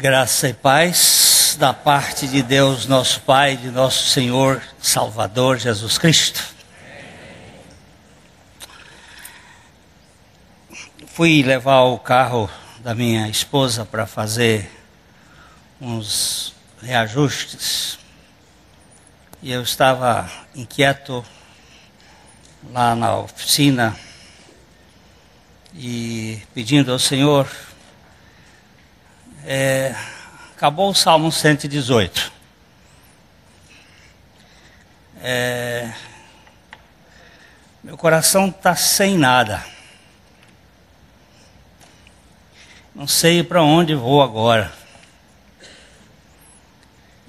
Graça e paz da parte de Deus, nosso Pai, de nosso Senhor, Salvador Jesus Cristo. Fui levar o carro da minha esposa para fazer uns reajustes e eu estava inquieto lá na oficina e pedindo ao Senhor. Acabou o Salmo 118. Meu coração está sem nada. Não sei para onde vou agora.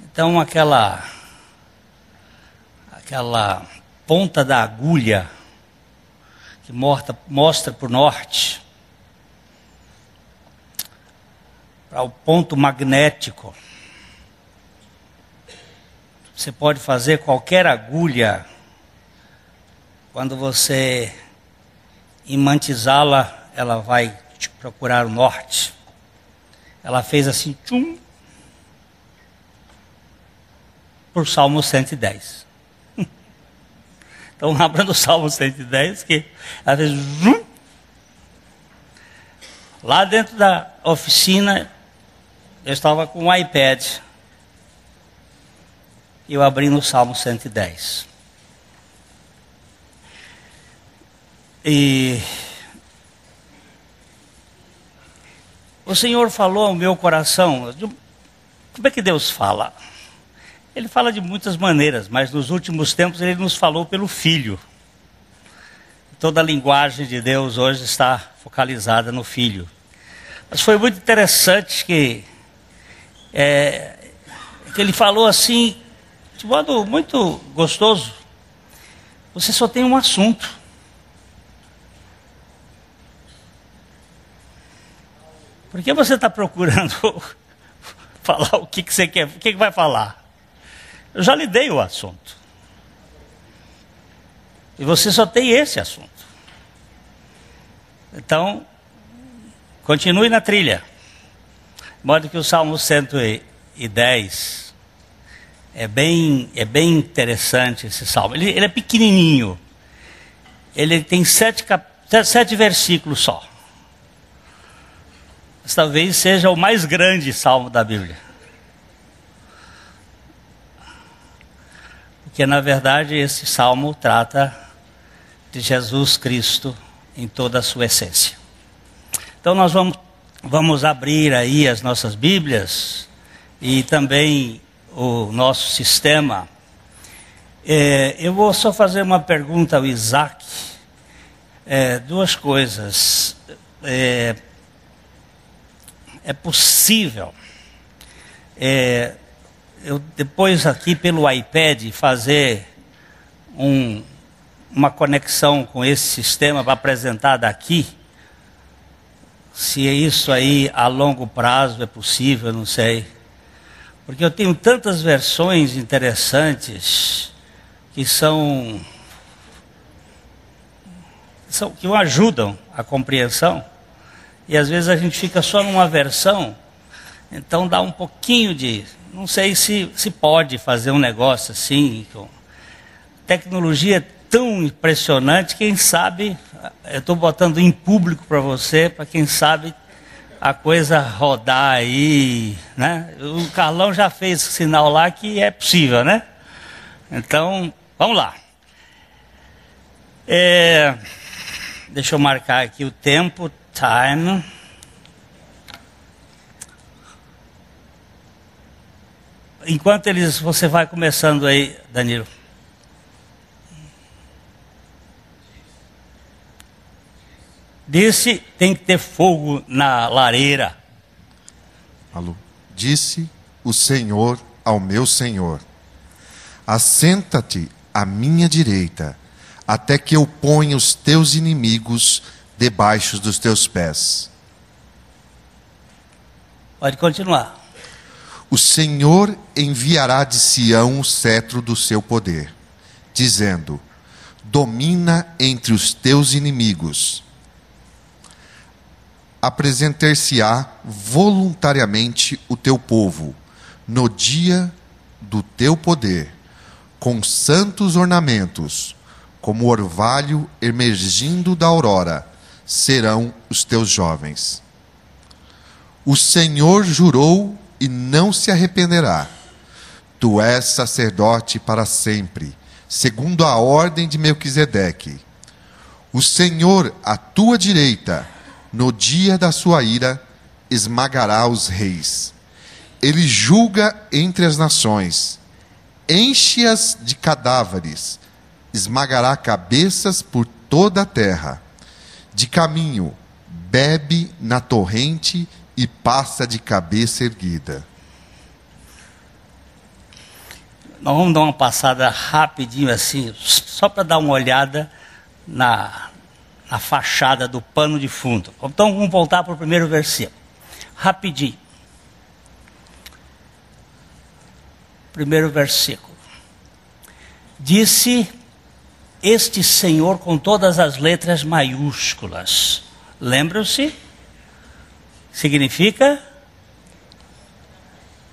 Então aquela ponta da agulha que mostra para o norte, para o ponto magnético. Você pode fazer qualquer agulha, quando você imantizá-la, ela vai procurar o norte. Ela fez assim, tchum, por Salmo 110. Então abra no Salmo 110, que ela fez zum. Lá dentro da oficina, eu estava com um iPad e eu abri no Salmo 110. E o Senhor falou ao meu coração. Como é que Deus fala? Ele fala de muitas maneiras, mas nos últimos tempos Ele nos falou pelo Filho. Toda a linguagem de Deus hoje está focalizada no Filho. Mas foi muito interessante que ele falou assim, de modo muito gostoso: você só tem um assunto. Por que você está procurando falar o que você quer? O que vai falar? Eu já lhe dei o assunto. E você só tem esse assunto. Então, continue na trilha. De modo que o Salmo 110 é bem interessante esse salmo. Ele é pequenininho. Ele tem 7 versículos só. Mas talvez seja o mais grande salmo da Bíblia. Porque na verdade esse salmo trata de Jesus Cristo em toda a sua essência. Então nós vamos abrir aí as nossas Bíblias e também o nosso sistema. Eu vou só fazer uma pergunta ao Isaac. Duas coisas. É possível eu depois aqui pelo iPad fazer uma conexão com esse sistema para apresentar daqui? Se é isso aí a longo prazo é possível, eu não sei. Porque eu tenho tantas versões interessantes que que ajudam a compreensão. E às vezes a gente fica só numa versão, então dá um pouquinho de... Não sei se pode fazer um negócio assim. Tecnologia é tão impressionante, quem sabe... Eu estou botando em público para você, para quem sabe a coisa rodar aí, né? O Carlão já fez sinal lá que é possível, né? Então, vamos lá. Deixa eu marcar aqui o tempo, time. Enquanto você vai começando aí, Danilo. Disse, tem que ter fogo na lareira. Alô. Disse o Senhor ao meu Senhor: assenta-te à minha direita, até que eu ponha os teus inimigos debaixo dos teus pés. Pode continuar. O Senhor enviará de Sião o cetro do seu poder, dizendo: domina entre os teus inimigos. apresentar-se-á voluntariamente o teu povo, no dia do teu poder, com santos ornamentos, como orvalho emergindo da aurora, serão os teus jovens. O Senhor jurou e não se arrependerá. Tu és sacerdote para sempre, segundo a ordem de Melquisedeque. O Senhor, à tua direita, no dia da sua ira, esmagará os reis. Ele julga entre as nações, enche-as de cadáveres, esmagará cabeças por toda a terra. De caminho, bebe na torrente e passa de cabeça erguida. Nós vamos dar uma passada rapidinho assim, só para dar uma olhada na fachada do pano de fundo. Então vamos voltar para o primeiro versículo. Rapidinho. Primeiro versículo. Disse este Senhor com todas as letras maiúsculas. Lembram-se? Significa?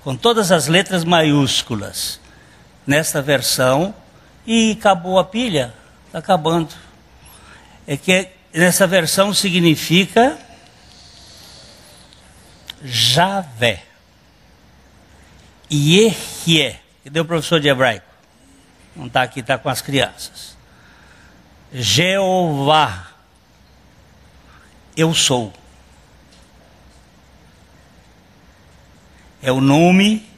Com todas as letras maiúsculas. Nesta versão, e acabou a pilha, está acabando. É que nessa versão significa Javé. Yehie. Cadê o professor de hebraico? Não está aqui, está com as crianças. Jeová. Eu sou. É o nome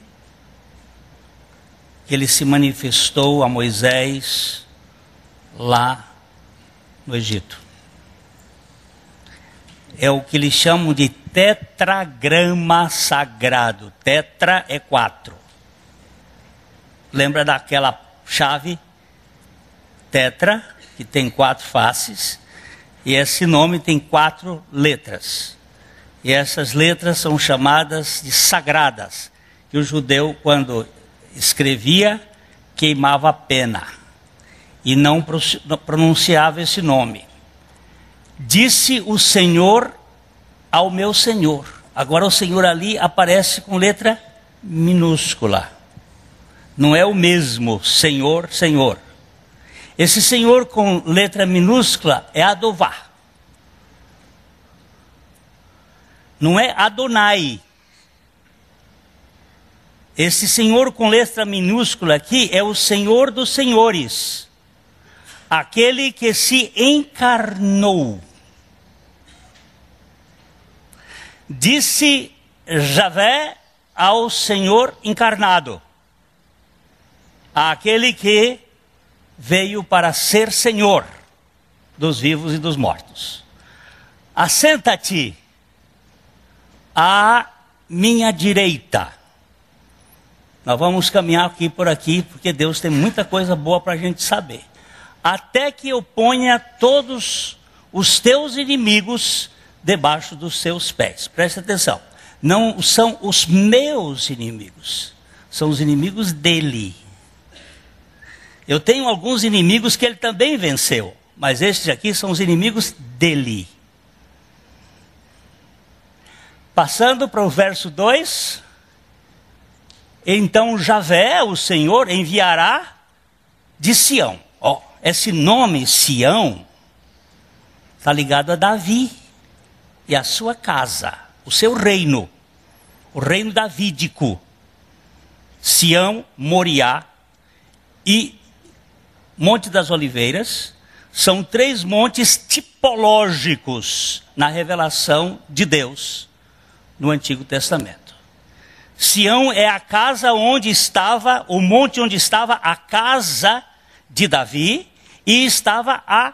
que ele se manifestou a Moisés lá no Egito. É o que eles chamam de tetragrama sagrado. Tetra é 4. Lembra daquela chave? Tetra, que tem 4 faces. E esse nome tem 4 letras. E essas letras são chamadas de sagradas. Que o judeu, quando escrevia, queimava a pena. E não pronunciava esse nome. Disse o Senhor ao meu Senhor. Agora o Senhor ali aparece com letra minúscula. Não é o mesmo Senhor, Senhor. Esse Senhor com letra minúscula é Adová. Não é Adonai. Esse Senhor com letra minúscula aqui é o Senhor dos senhores. Aquele que se encarnou. Disse Javé ao Senhor encarnado. Aquele que veio para ser Senhor dos vivos e dos mortos. Assenta-te à minha direita. Nós vamos caminhar aqui por aqui, porque Deus tem muita coisa boa para a gente saber. Até que eu ponha todos os teus inimigos debaixo dos seus pés. Preste atenção. Não são os meus inimigos, são os inimigos dele. Eu tenho alguns inimigos que ele também venceu, mas estes aqui são os inimigos dele. Passando para o verso 2. Então Javé, o Senhor, enviará de Sião. Ó, esse nome Sião está ligado a Davi e a sua casa, o seu reino, o reino davídico. Sião, Moriá e Monte das Oliveiras são 3 montes tipológicos na revelação de Deus no Antigo Testamento. Sião é a casa onde estava, o monte onde estava a casa de Davi e estava a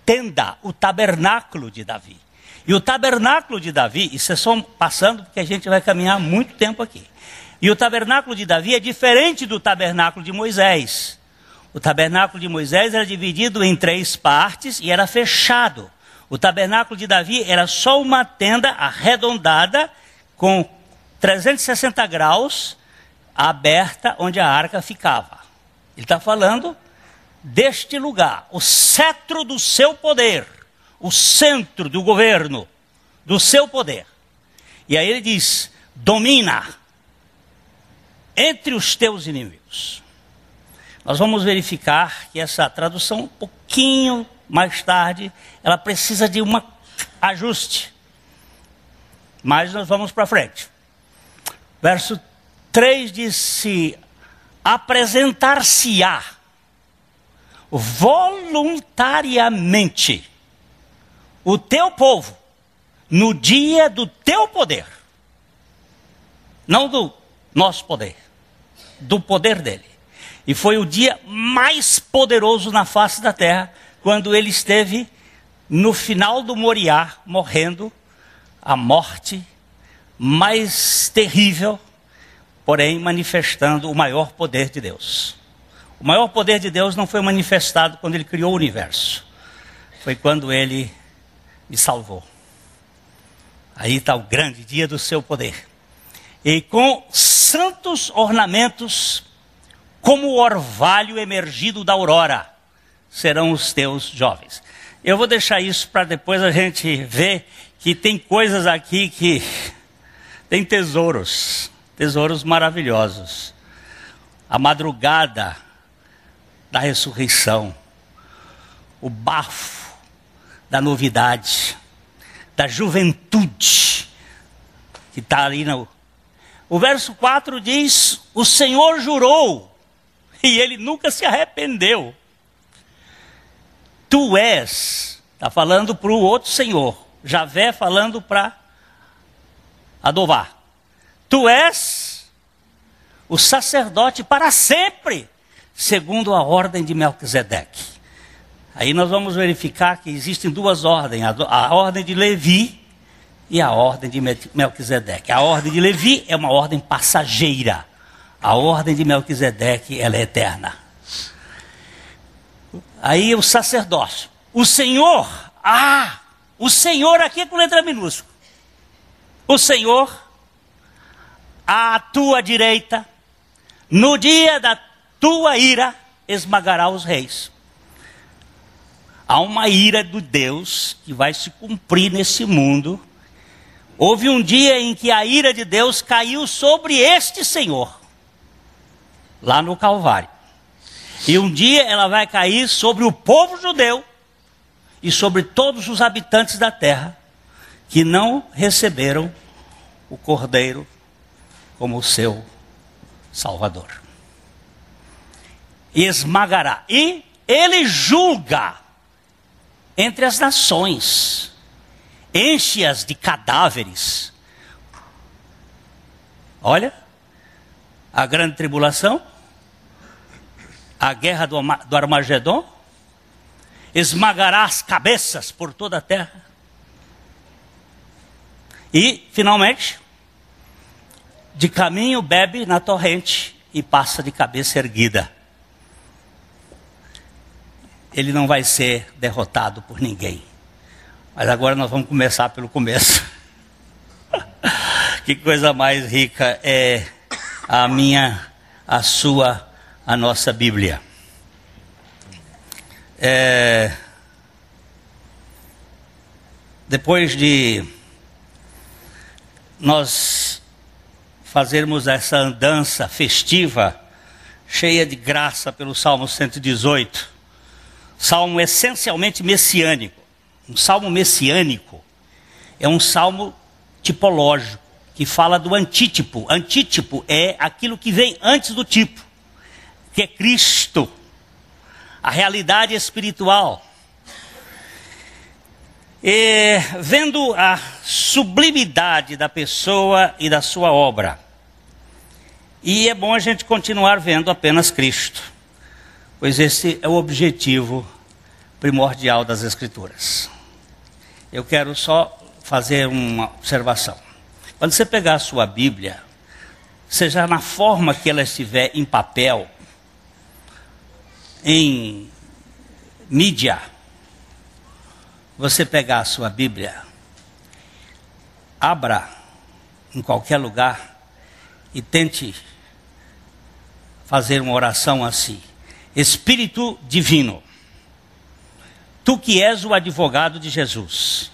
tenda, o tabernáculo de Davi. E o tabernáculo de Davi, isso é só passando porque a gente vai caminhar muito tempo aqui. E o tabernáculo de Davi é diferente do tabernáculo de Moisés. O tabernáculo de Moisés era dividido em 3 partes e era fechado. O tabernáculo de Davi era só uma tenda arredondada com 360 graus aberta onde a arca ficava. Ele está falando deste lugar, o cetro do seu poder, o centro do governo, do seu poder. E aí ele diz, domina entre os teus inimigos. Nós vamos verificar que essa tradução, um pouquinho mais tarde, ela precisa de um ajuste. Mas nós vamos para frente. Verso 3 diz, se apresentar-se-á voluntariamente o teu povo no dia do teu poder. Não do nosso poder, do poder dele. E foi o dia mais poderoso na face da terra, quando ele esteve no final do Moriá, morrendo a morte mais terrível, porém manifestando o maior poder de Deus. O maior poder de Deus não foi manifestado quando ele criou o universo. Foi quando ele me salvou. Aí está o grande dia do seu poder. E com santos ornamentos, como o orvalho emergido da aurora, serão os teus jovens. Eu vou deixar isso para depois a gente ver que tem coisas aqui que tem tesouros maravilhosos. A madrugada da ressurreição, o bafo da novidade, da juventude que está ali no... O verso 4 diz, o Senhor jurou, e ele nunca se arrependeu. Tu és, está falando para o outro Senhor, Javé falando para Adová. Tu és o sacerdote para sempre, segundo a ordem de Melquisedeque. Aí nós vamos verificar que existem duas ordens, a ordem de Levi e a ordem de Melquisedeque. A ordem de Levi é uma ordem passageira. A ordem de Melquisedeque, ela é eterna. Aí o sacerdócio. O Senhor aqui é com letra minúscula. O Senhor, à tua direita, no dia da tua ira, esmagará os reis. Há uma ira do Deus que vai se cumprir nesse mundo. Houve um dia em que a ira de Deus caiu sobre este Senhor, lá no Calvário. E um dia ela vai cair sobre o povo judeu e sobre todos os habitantes da terra que não receberam o Cordeiro como seu Salvador. E esmagará. E ele julga entre as nações, enche-as de cadáveres. Olha, a grande tribulação, a guerra do Armagedon, esmagará as cabeças por toda a terra. E, finalmente, de caminho bebe na torrente e passa de cabeça erguida. Ele não vai ser derrotado por ninguém. Mas agora nós vamos começar pelo começo. Que coisa mais rica é a minha, a sua, a nossa Bíblia. Depois de nós fazermos essa andança festiva, cheia de graça pelo Salmo 118, salmo essencialmente messiânico. Um salmo messiânico é um salmo tipológico, que fala do antítipo. Antítipo é aquilo que vem antes do tipo, que é Cristo, a realidade espiritual. E vendo a sublimidade da pessoa e da sua obra. E é bom a gente continuar vendo apenas Cristo, pois esse é o objetivo primordial das Escrituras. Eu quero só fazer uma observação. Quando você pegar a sua Bíblia, seja na forma que ela estiver em papel, em mídia, você pegar a sua Bíblia, abra em qualquer lugar e tente fazer uma oração assim: Espírito Divino, Tu que és o advogado de Jesus,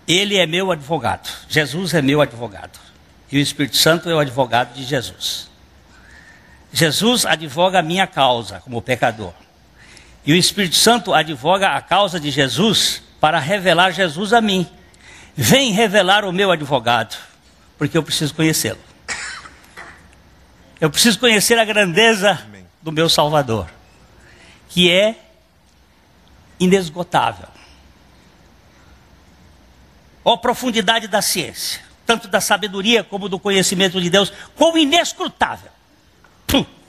Ele é meu advogado. Jesus é meu advogado. E o Espírito Santo é o advogado de Jesus. Jesus advoga a minha causa como pecador. E o Espírito Santo advoga a causa de Jesus para revelar Jesus a mim. Vem revelar o meu advogado, porque eu preciso conhecê-lo. Eu preciso conhecer a grandeza do meu Salvador, que é inesgotável. Ó, a profundidade da ciência, tanto da sabedoria como do conhecimento de Deus, como inescrutável.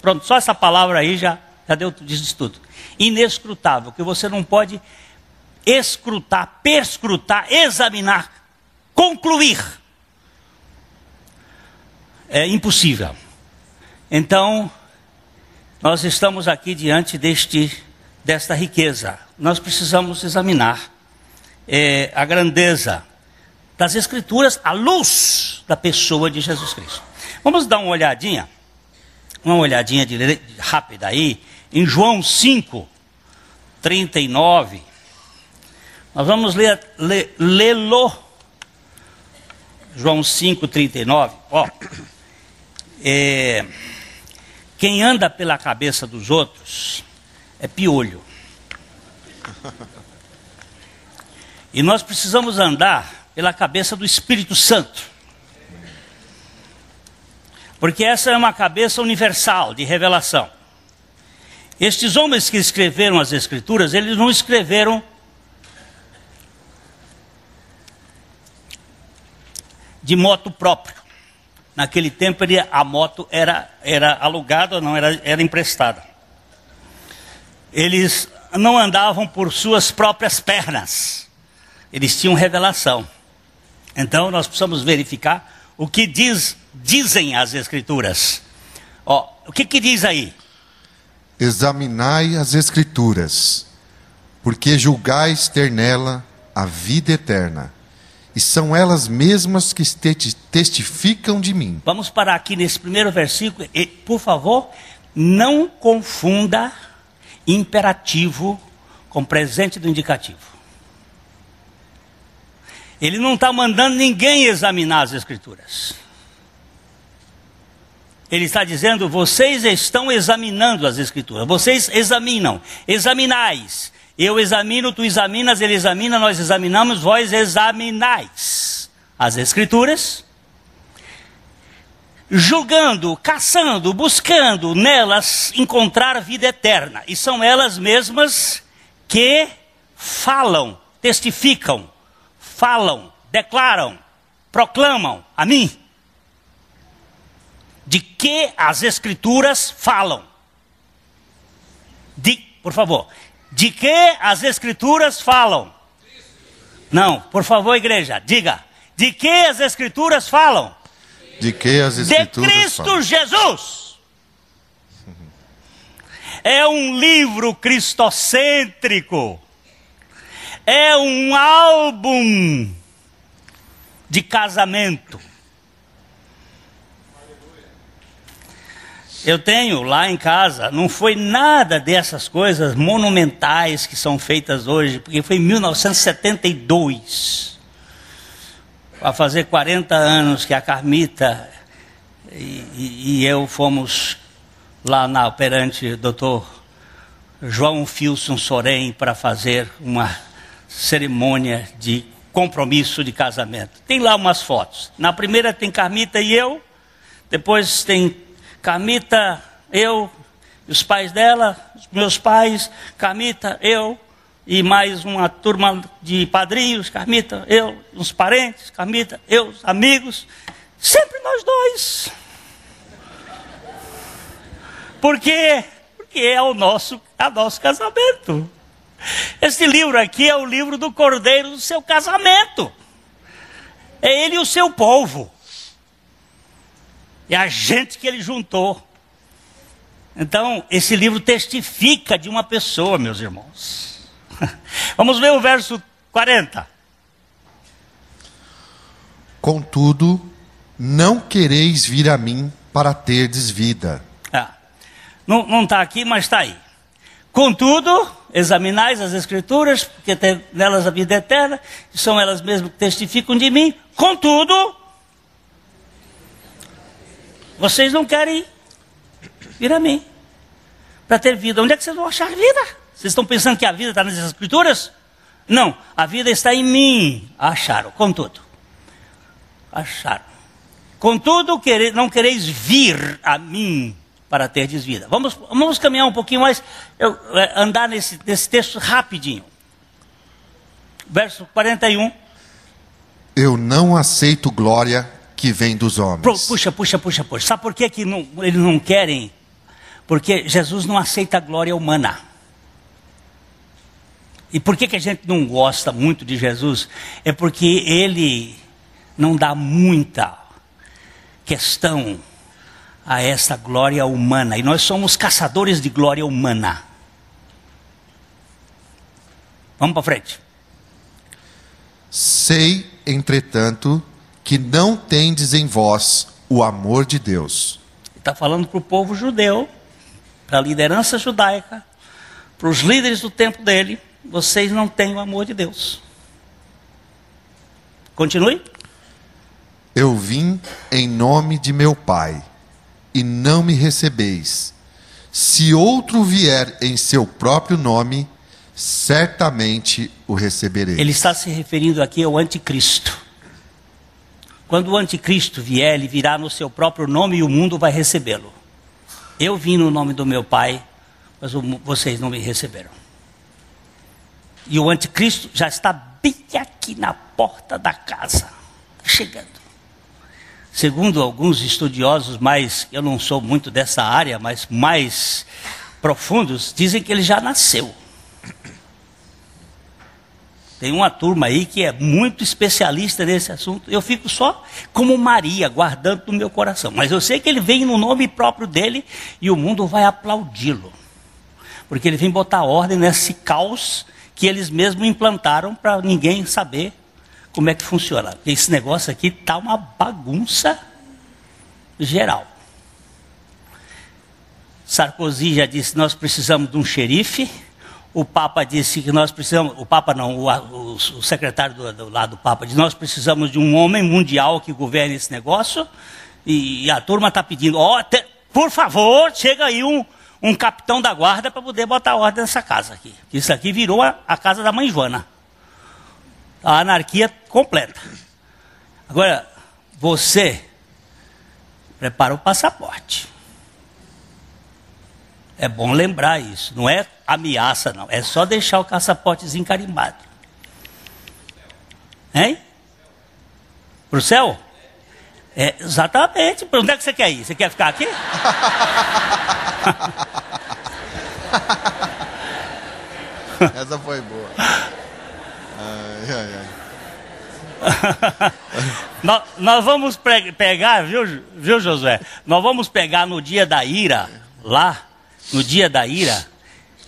Pronto, só essa palavra aí já deu disso tudo. Inescrutável, que você não pode escrutar, perscrutar, examinar, concluir. É impossível. Então, nós estamos aqui diante desta riqueza. Nós precisamos examinar a grandeza das Escrituras à luz da pessoa de Jesus Cristo. Vamos dar uma olhadinha rápida aí, em João 5, 39. Nós vamos lê-lo. João 5, 39. Ó, quem anda pela cabeça dos outros é piolho. E nós precisamos andar pela cabeça do Espírito Santo. Porque essa é uma cabeça universal de revelação. Estes homens que escreveram as Escrituras, eles não escreveram de moto próprio. Naquele tempo a moto era alugada, não era emprestada. Eles não andavam por suas próprias pernas. Eles tinham revelação. Então nós precisamos verificar o que dizem as Escrituras. Ó, o que diz aí? Examinai as Escrituras, porque julgais ter nela a vida eterna, e são elas mesmas que testificam de mim. Vamos parar aqui nesse primeiro versículo. E, por favor, não confunda imperativo com presente do indicativo. Ele não está mandando ninguém examinar as Escrituras. Ele está dizendo, vocês estão examinando as Escrituras. Vocês examinam, examinais. Eu examino, tu examinas, ele examina, nós examinamos, vós examinais as Escrituras, julgando, caçando, buscando nelas encontrar vida eterna. E são elas mesmas que falam, testificam, falam, declaram, proclamam a mim. De que as Escrituras falam? Por favor. De que as Escrituras falam? Não, por favor, igreja, diga. De que as Escrituras falam? De que as Escrituras de Cristo falam? Jesus. É um livro cristocêntrico. É um álbum de casamento. Eu tenho lá em casa, não foi nada dessas coisas monumentais que são feitas hoje, porque foi em 1972, vai fazer 40 anos que a Carmita e eu fomos lá perante o doutor João Filson Sorém para fazer uma cerimônia de compromisso de casamento. Tem lá umas fotos. Na primeira tem Carmita e eu, depois tem Carmita, eu, os pais dela, os meus pais, Carmita, eu, e mais uma turma de padrinhos, Carmita, eu, uns parentes, Carmita, eu, os amigos, sempre nós dois. Por quê? Porque é o nosso casamento. Esse livro aqui é o livro do Cordeiro do seu casamento. É ele e o seu povo. É a gente que ele juntou. Então, esse livro testifica de uma pessoa, meus irmãos. Vamos ver o verso 40. Contudo, não quereis vir a mim para terdes vida. Não está aqui, mas está aí. Contudo, examinais as Escrituras, porque tem nelas a vida eterna, e são elas mesmas que testificam de mim. Contudo, vocês não querem vir a mim para ter vida. Onde é que vocês vão achar vida? Vocês estão pensando que a vida está nas Escrituras? Não, a vida está em mim. Acharam, contudo. Acharam. Contudo, não quereis vir a mim para terdes vida. Vamos caminhar um pouquinho mais, andar nesse texto rapidinho. Verso 41. Eu não aceito glória que vem dos homens. Puxa. Sabe por que eles não querem? Porque Jesus não aceita a glória humana. E por que a gente não gosta muito de Jesus? É porque ele não dá muita questão a essa glória humana. E nós somos caçadores de glória humana. Vamos para frente. Sei, entretanto, que não tendes em vós o amor de Deus. Ele está falando para o povo judeu, para a liderança judaica, para os líderes do tempo dele. Vocês não têm o amor de Deus. Continue. Eu vim em nome de meu Pai, e não me recebeis. Se outro vier em seu próprio nome, certamente o receberei. Ele está se referindo aqui ao anticristo. Quando o anticristo vier, ele virá no seu próprio nome e o mundo vai recebê-lo. Eu vim no nome do meu Pai, mas vocês não me receberam. E o anticristo já está bem aqui na porta da casa, chegando. Segundo alguns estudiosos, eu não sou muito dessa área, mas mais profundos, dizem que ele já nasceu. Tem uma turma aí que é muito especialista nesse assunto. Eu fico só como Maria, guardando no meu coração. Mas eu sei que ele vem no nome próprio dele e o mundo vai aplaudi-lo. Porque ele vem botar ordem nesse caos que eles mesmos implantaram para ninguém saber como é que funciona. Porque esse negócio aqui está uma bagunça geral. Sarkozy já disse que nós precisamos de um xerife. O Papa disse que nós precisamos... O Papa não, o secretário do lado do Papa disse que nós precisamos de um homem mundial que governe esse negócio. E a turma está pedindo, por favor, chega aí um capitão da guarda para poder botar ordem nessa casa aqui. Isso aqui virou a casa da mãe Joana. A anarquia completa. Agora, você prepara o passaporte. É bom lembrar isso. Não é ameaça, não. É só deixar o passaportezinho carimbado. Hein? Para o céu? É, exatamente. Para onde é que você quer ir? Você quer ficar aqui? Essa foi boa. Nós vamos pegar, viu, Josué? Nós vamos pegar no dia da ira, lá, no dia da ira,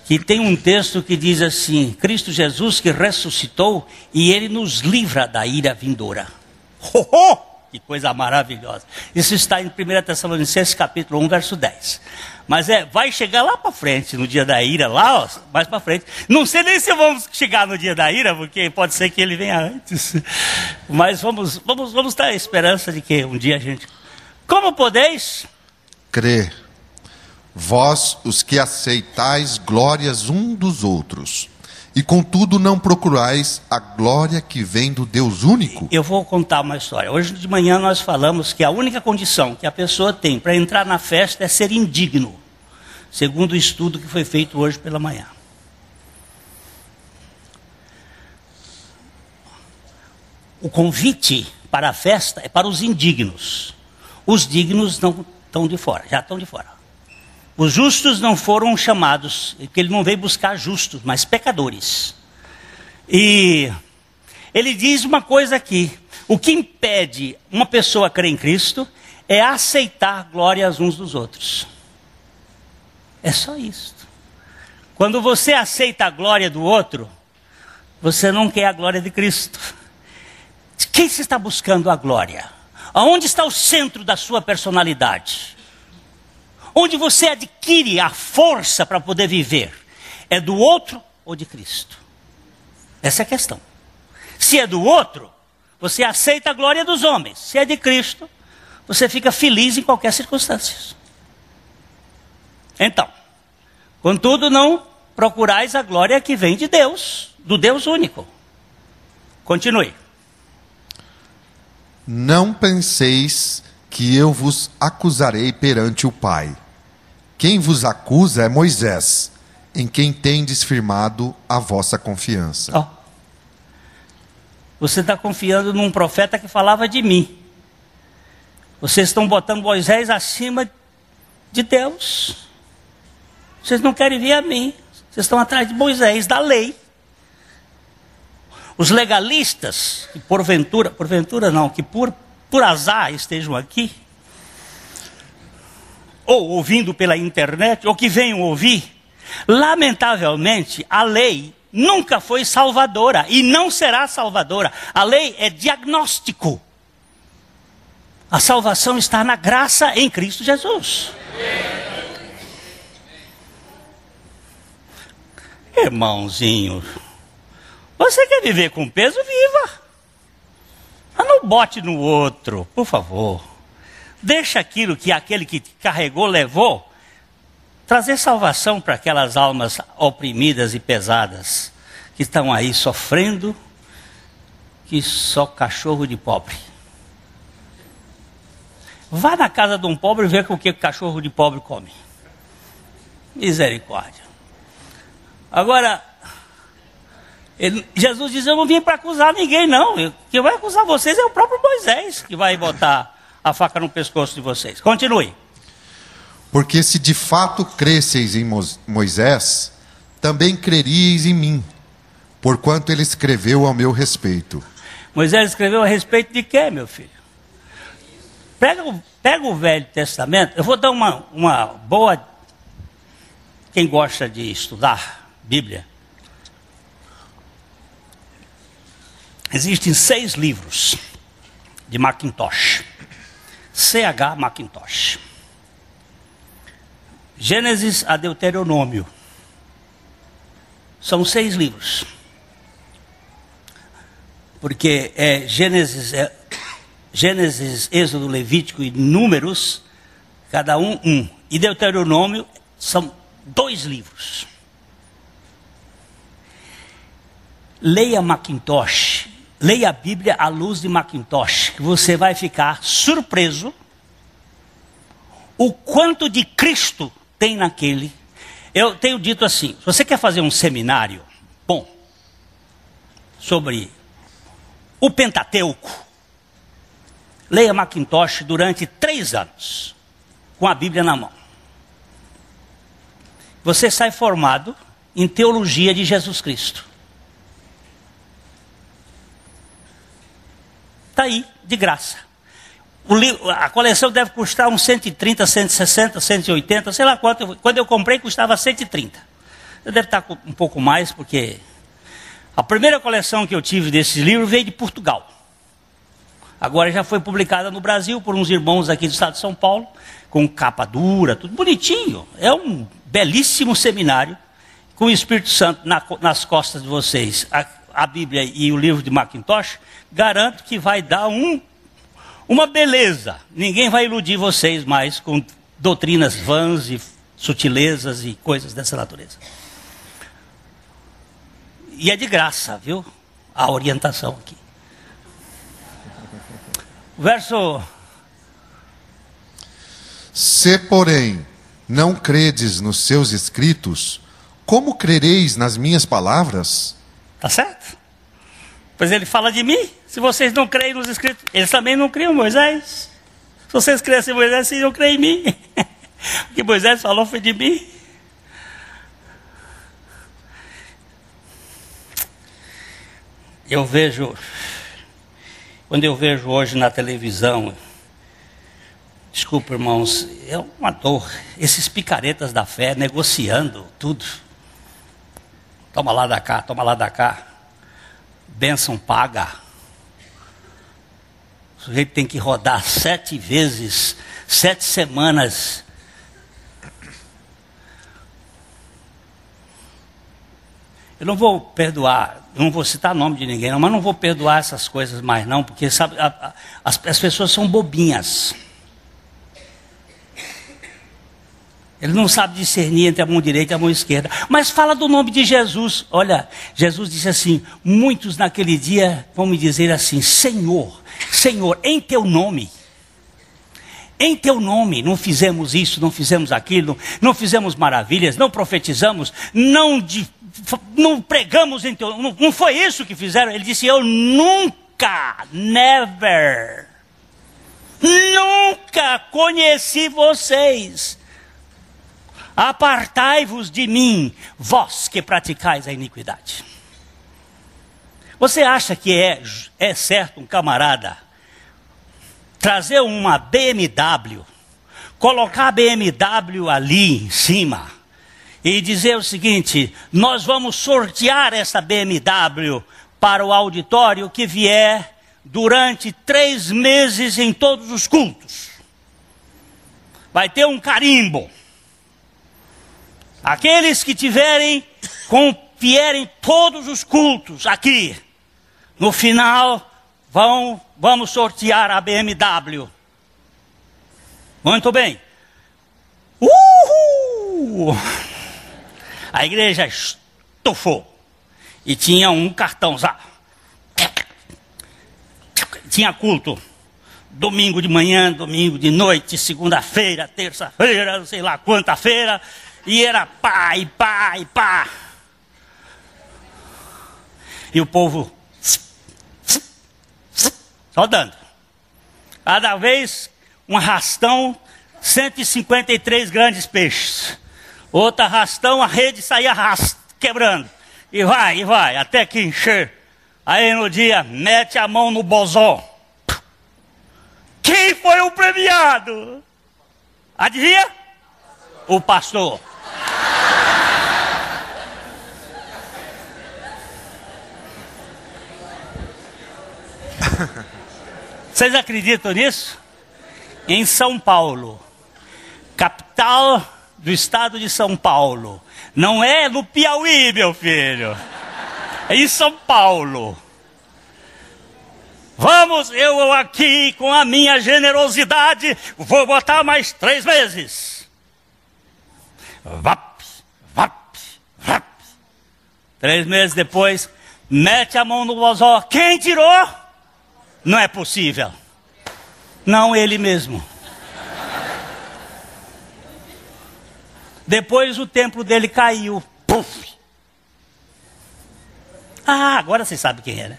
que tem um texto que diz assim: Cristo Jesus que ressuscitou e ele nos livra da ira vindoura. Que coisa maravilhosa. Isso está em 1 Tessalonicenses capítulo 1, verso 10. Mas vai chegar lá para frente, no dia da ira, lá, mais para frente. Não sei nem se vamos chegar no dia da ira, porque pode ser que ele venha antes. Mas vamos ter a esperança de que um dia a gente... Como podeis crer, vós os que aceitais glórias um dos outros, e contudo não procurais a glória que vem do Deus único? Eu vou contar uma história. Hoje de manhã nós falamos que a única condição que a pessoa tem para entrar na festa é ser indigno, segundo o estudo que foi feito hoje pela manhã. O convite para a festa é para os indignos. Os dignos não estão de fora, já estão de fora. Os justos não foram chamados, porque ele não veio buscar justos, mas pecadores. E ele diz uma coisa aqui: o que impede uma pessoa a crer em Cristo é aceitar glórias uns dos outros. É só isso. Quando você aceita a glória do outro, você não quer a glória de Cristo. De quem você está buscando a glória? Aonde está o centro da sua personalidade? Onde você adquire a força para poder viver? É do outro ou de Cristo? Essa é a questão. Se é do outro, você aceita a glória dos homens. Se é de Cristo, você fica feliz em qualquer circunstância. Então, contudo, não procurais a glória que vem de Deus, do Deus único. Continue. Não penseis que eu vos acusarei perante o Pai. Quem vos acusa é Moisés, em quem tendes firmado a vossa confiança. Oh. Você está confiando num profeta que falava de mim. Vocês estão botando Moisés acima de Deus. Vocês não querem ver a mim. Vocês estão atrás de Moisés, da lei. Os legalistas, que porventura não, que por azar estejam aqui, ou ouvindo pela internet, ou que venham ouvir, lamentavelmente, a lei nunca foi salvadora e não será salvadora. A lei é diagnóstico. A salvação está na graça em Cristo Jesus. Irmãozinho, você quer viver com peso? Viva! Mas não bote no outro, por favor. Deixa aquilo que aquele que carregou, levou, trazer salvação para aquelas almas oprimidas e pesadas, que estão aí sofrendo, que só cachorro de pobre. Vá na casa de um pobre e vê o que o cachorro de pobre come. Misericórdia. Agora, Jesus diz, eu não vim para acusar ninguém não. Quem vai acusar vocês é o próprio Moisés, que vai botar a faca no pescoço de vocês. Continue. Porque se de fato cresceis em Moisés, também creríeis em mim, porquanto ele escreveu ao meu respeito. Moisés escreveu a respeito de quê, meu filho? Pega o Velho Testamento. Eu vou dar uma boa... Quem gosta de estudar Bíblia, existem 6 livros de Macintosh. C.H. Macintosh. Gênesis a Deuteronômio. São 6 livros. Porque Gênesis, Êxodo, Levítico e Números, cada um. E Deuteronômio são 2 livros. Leia Macintosh, leia a Bíblia à luz de Macintosh, que você vai ficar surpreso o quanto de Cristo tem naquele. Eu tenho dito assim, se você quer fazer um seminário bom sobre o Pentateuco, leia Macintosh durante 3 anos, com a Bíblia na mão. Você sai formado em teologia de Jesus Cristo. Está aí, de graça. A coleção deve custar uns 130, 160, 180, sei lá quanto. Quando eu comprei custava 130. Eu deve estar um pouco mais, porque a primeira coleção que eu tive desses livros veio de Portugal. Agora já foi publicada no Brasil por uns irmãos aqui do estado de São Paulo, com capa dura, tudo bonitinho. É um belíssimo seminário, com o Espírito Santo nas costas de vocês. A Bíblia e o livro de Macintosh, garanto que vai dar uma beleza. Ninguém vai iludir vocês mais com doutrinas vãs e sutilezas e coisas dessa natureza. E é de graça, viu? A orientação aqui. Verso... Se, porém, não credes nos seus escritos, como crereis nas minhas palavras? Tá certo? Pois ele fala de mim. Se vocês não creem nos escritos, eles também não criam Moisés. Se vocês crescem em Moisés, vocês não creem em mim. O que Moisés falou foi de mim. Quando eu vejo hoje na televisão, desculpa, irmãos, é uma dor. Esses picaretas da fé negociando tudo. Toma lá da cá, toma lá da cá. Bênção paga. O sujeito tem que rodar 7 vezes, 7 semanas. Eu não vou perdoar, não vou citar nome de ninguém, não, mas não vou perdoar essas coisas mais não, porque sabe, as pessoas são bobinhas. Ele não sabe discernir entre a mão direita e a mão esquerda. Mas fala do nome de Jesus. Olha, Jesus disse assim, muitos naquele dia vão me dizer assim, Senhor, Senhor, em teu nome. Em teu nome, não fizemos isso, não fizemos aquilo, não fizemos maravilhas, não profetizamos, não pregamos em teu nome. Não foi isso que fizeram. Ele disse, eu nunca, never, nunca conheci vocês. Apartai-vos de mim, vós que praticais a iniquidade. Você acha que é certo um camarada trazer uma BMW, colocar a BMW ali em cima e dizer o seguinte, nós vamos sortear essa BMW para o auditório que vier durante 3 meses em todos os cultos. Vai ter um carimbo. Aqueles que vierem todos os cultos aqui, no final, vamos sortear a BMW. Muito bem. Uhul! A igreja estufou. E tinha um cartão. Tinha culto. Domingo de manhã, domingo de noite, segunda-feira, terça-feira, sei lá quanta feira. E era pá, e pá, e pá. E o povo só dando. Cada vez um arrastão, 153 grandes peixes. Outro arrastão, a rede saía quebrando. E vai, até que encher. Aí no dia, mete a mão no bozó. Quem foi o premiado? Adivinha? O pastor. Vocês acreditam nisso? Em São Paulo, capital do estado de São Paulo. Não é no Piauí, meu filho. É em São Paulo. Vamos, eu aqui com a minha generosidade, vou botar mais 3 meses. Vap, vap, vap. 3 meses depois, mete a mão no bozó. Quem tirou? Não é possível. Não, ele mesmo. Depois o templo dele caiu. Puf. Ah, agora você sabe quem era.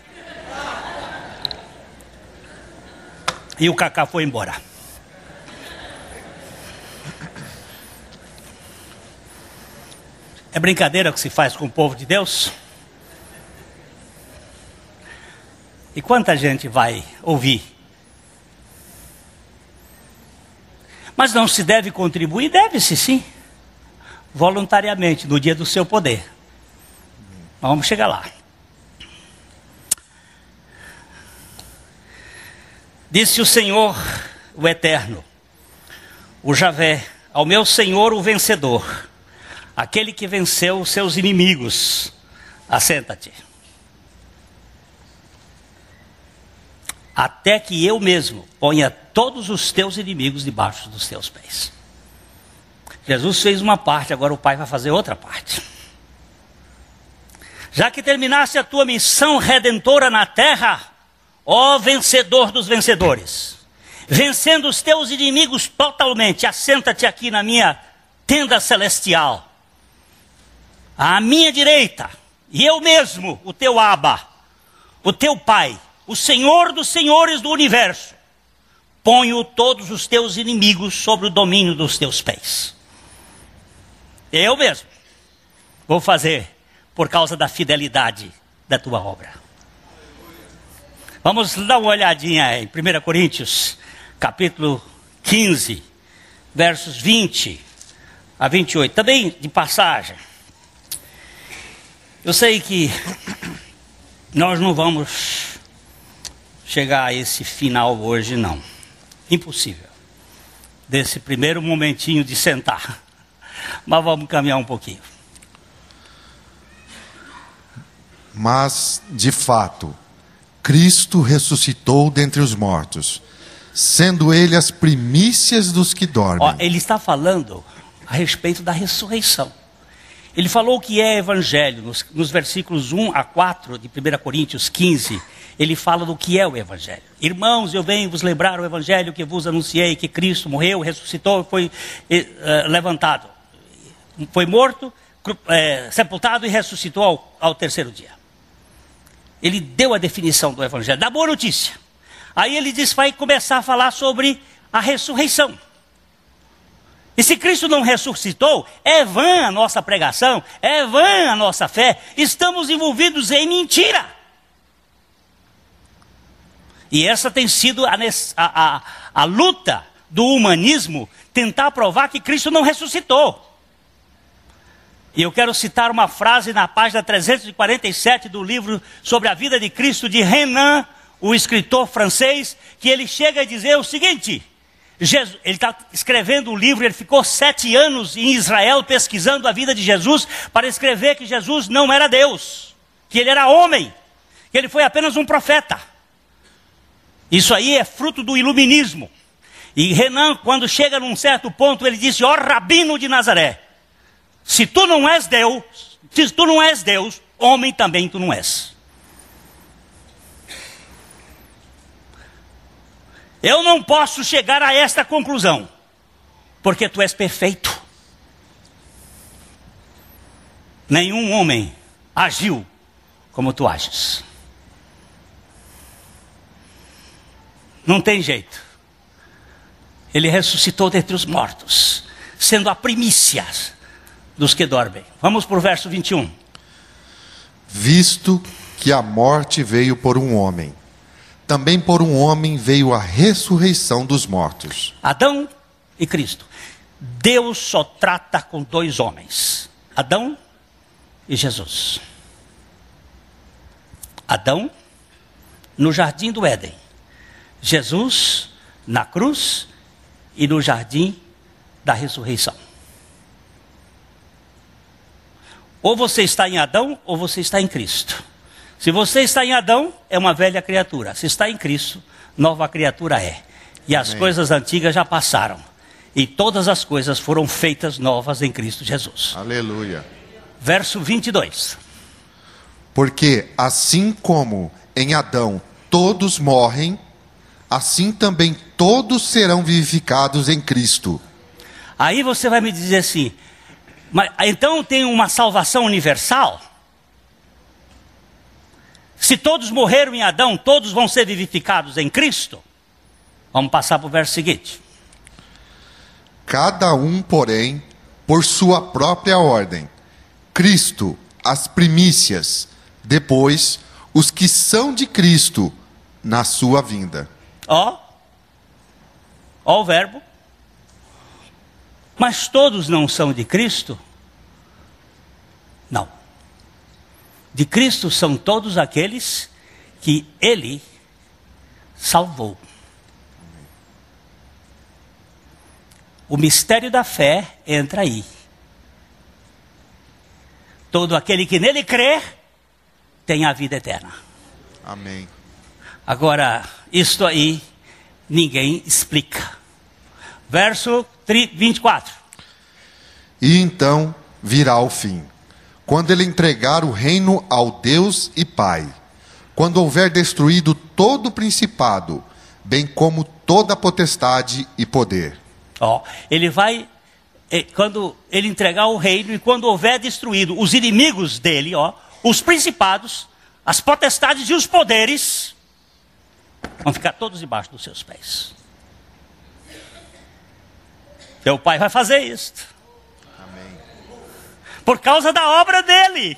E o Cacá foi embora. É brincadeira que se faz com o povo de Deus? E quanta gente vai ouvir? Mas não se deve contribuir? Deve-se sim. Voluntariamente, no dia do seu poder. Mas vamos chegar lá. Disse o Senhor, o Eterno, o Javé, ao meu Senhor o vencedor, aquele que venceu os seus inimigos. Assenta-te. Até que eu mesmo ponha todos os teus inimigos debaixo dos teus pés. Jesus fez uma parte, agora o Pai vai fazer outra parte. Já que terminaste a tua missão redentora na terra, ó vencedor dos vencedores, vencendo os teus inimigos totalmente, assenta-te aqui na minha tenda celestial, à minha direita, e eu mesmo, o teu Abba, o teu Pai, o Senhor dos senhores do universo, ponho todos os teus inimigos sobre o domínio dos teus pés. Eu mesmo vou fazer por causa da fidelidade da tua obra. Vamos dar uma olhadinha em 1 Coríntios, capítulo 15, versos 20 a 28, também de passagem. Eu sei que nós não vamos chegar a esse final hoje, não. Impossível. Desse primeiro momentinho de sentar. Mas vamos caminhar um pouquinho. Mas, de fato, Cristo ressuscitou dentre os mortos, sendo ele as primícias dos que dormem. Ó, ele está falando a respeito da ressurreição. Ele falou o que é evangelho, nos versículos 1 a 4 de 1 Coríntios 15, ele fala do que é o evangelho. Irmãos, eu venho vos lembrar o evangelho que vos anunciei, que Cristo morreu, ressuscitou e foi levantado. Foi morto, sepultado e ressuscitou ao terceiro dia. Ele deu a definição do evangelho, da boa notícia. Aí ele diz, vai começar a falar sobre a ressurreição. E se Cristo não ressuscitou, é vã a nossa pregação, é vã a nossa fé, estamos envolvidos em mentira. E essa tem sido a luta do humanismo, tentar provar que Cristo não ressuscitou. E eu quero citar uma frase na página 347 do livro sobre a vida de Cristo, de Renan, o escritor francês, que ele chega a dizer o seguinte... ele está escrevendo um livro, ele ficou 7 anos em Israel pesquisando a vida de Jesus para escrever que Jesus não era Deus, que ele era homem, que ele foi apenas um profeta. Isso aí é fruto do iluminismo. E Renan, quando chega num certo ponto, ele disse, ó Rabino de Nazaré, se tu não és Deus, homem também tu não és. Eu não posso chegar a esta conclusão, porque tu és perfeito. Nenhum homem agiu como tu ages. Não tem jeito. Ele ressuscitou dentre os mortos, sendo a primícia dos que dormem. Vamos para o verso 21. Visto que a morte veio por um homem, também por um homem veio a ressurreição dos mortos. Adão e Cristo. Deus só trata com 2 homens. Adão e Jesus. Adão no jardim do Éden. Jesus na cruz e no jardim da ressurreição. Ou você está em Adão ou você está em Cristo. Se você está em Adão, é uma velha criatura. Se está em Cristo, nova criatura é. E as coisas antigas já passaram. E todas as coisas foram feitas novas em Cristo Jesus. Aleluia. Verso 22. Porque assim como em Adão todos morrem, assim também todos serão vivificados em Cristo. Aí você vai me dizer assim, mas então tem uma salvação universal? Se todos morreram em Adão, todos vão ser vivificados em Cristo? Vamos passar para o verso seguinte. Cada um, porém, por sua própria ordem. Cristo, as primícias, depois, os que são de Cristo, na sua vinda. Ó o verbo. Mas todos não são de Cristo? Não. De Cristo são todos aqueles que Ele salvou. O mistério da fé entra aí. Todo aquele que nele crê tem a vida eterna. Amém. Agora, isto aí ninguém explica. Verso 24. E então virá o fim, quando ele entregar o reino ao Deus e Pai, quando houver destruído todo o principado, bem como toda a potestade e poder. Ele vai, quando ele entregar o reino e quando houver destruído os inimigos dele, os principados, as potestades e os poderes, vão ficar todos debaixo dos seus pés. Teu Pai vai fazer isto. Amém. Por causa da obra dele.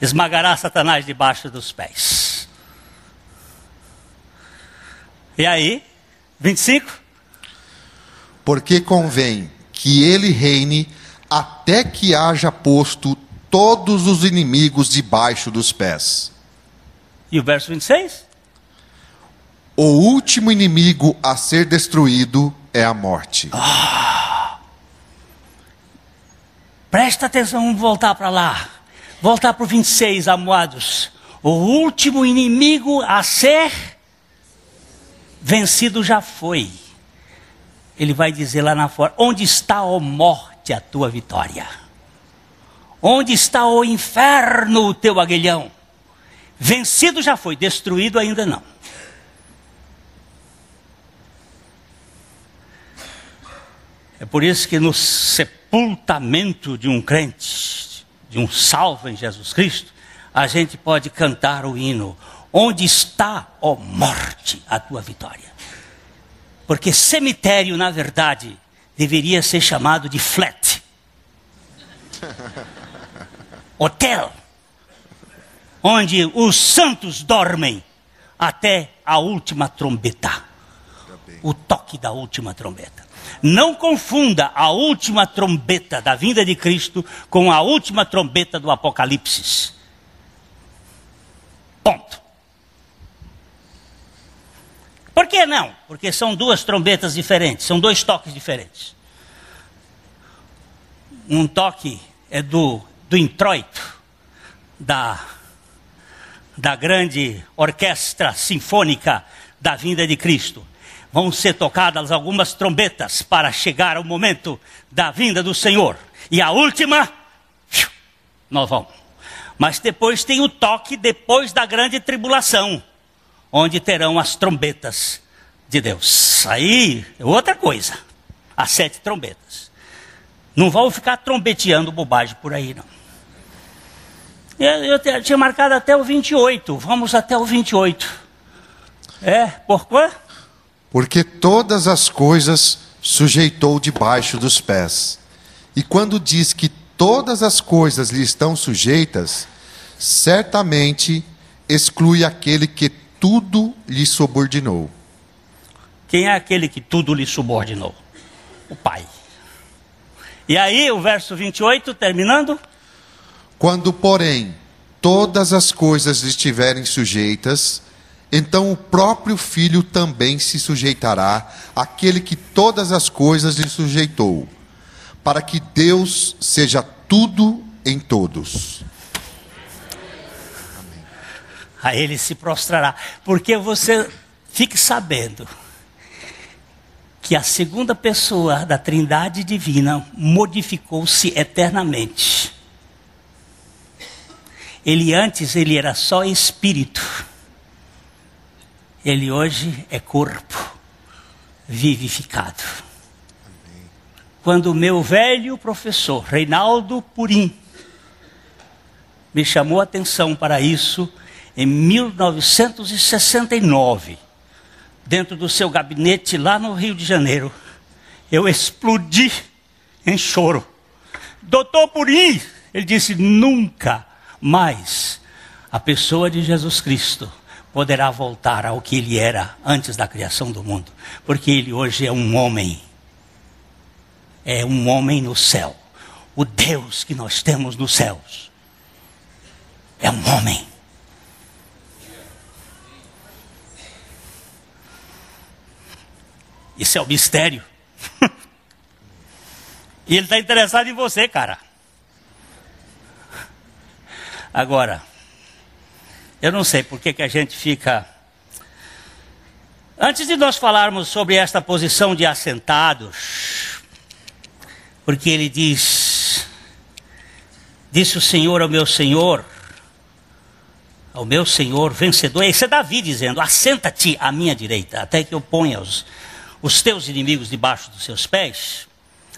Esmagará Satanás debaixo dos pés. E aí, 25. Porque convém que ele reine até que haja posto todos os inimigos debaixo dos pés. E o verso 26? O último inimigo a ser destruído é a morte. Presta atenção, vamos voltar para lá. Voltar para o 26, amados. O último inimigo a ser vencido já foi. Ele vai dizer lá na fora: onde está, ó morte, a tua vitória? Onde está, ó inferno, o teu aguilhão? Vencido já foi, destruído ainda não. É por isso que no sepultamento de um crente, de um salvo em Jesus Cristo, a gente pode cantar o hino: onde está, ó morte, a tua vitória? Porque cemitério, na verdade, deveria ser chamado de flat. Hotel. Onde os santos dormem até a última trombeta. O toque da última trombeta. Não confunda a última trombeta da vinda de Cristo com a última trombeta do Apocalipse. Ponto. Por que não? Porque são duas trombetas diferentes, são dois toques diferentes. Um toque é do introito da grande orquestra sinfônica da vinda de Cristo. Vão ser tocadas algumas trombetas para chegar ao momento da vinda do Senhor. E a última, nós vamos. Mas depois tem o toque depois da grande tribulação, onde terão as trombetas de Deus. Aí é outra coisa, as 7 trombetas. Não vão ficar trombeteando bobagem por aí, não. Eu tinha marcado até o 28, vamos até o 28. Por quê? Porque todas as coisas sujeitou debaixo dos pés. E quando diz que todas as coisas lhe estão sujeitas, certamente exclui aquele que tudo lhe subordinou. Quem é aquele que tudo lhe subordinou? O Pai. E aí o verso 28, terminando. Quando, porém, todas as coisas lhe estiverem sujeitas, então o próprio Filho também se sujeitará àquele que todas as coisas lhe sujeitou, para que Deus seja tudo em todos. A ele se prostrará. Porque você fique sabendo que a segunda pessoa da Trindade Divina modificou-se eternamente. Antes ele era só espírito. Ele hoje é corpo vivificado. Amém. Quando o meu velho professor, Reinaldo Purim, me chamou a atenção para isso, em 1969, dentro do seu gabinete lá no Rio de Janeiro, eu explodi em choro. Doutor Purim, ele disse, nunca mais a pessoa de Jesus Cristo poderá voltar ao que ele era antes da criação do mundo, porque ele hoje é um homem no céu. O Deus que nós temos nos céus é um homem. Isso é o mistério. E ele está interessado em você, cara. Agora, eu não sei por que a gente fica... Antes de nós falarmos sobre esta posição de assentados, porque ele diz, disse o Senhor ao meu Senhor vencedor, esse é Davi dizendo, assenta-te à minha direita, até que eu ponha os teus inimigos debaixo dos seus pés.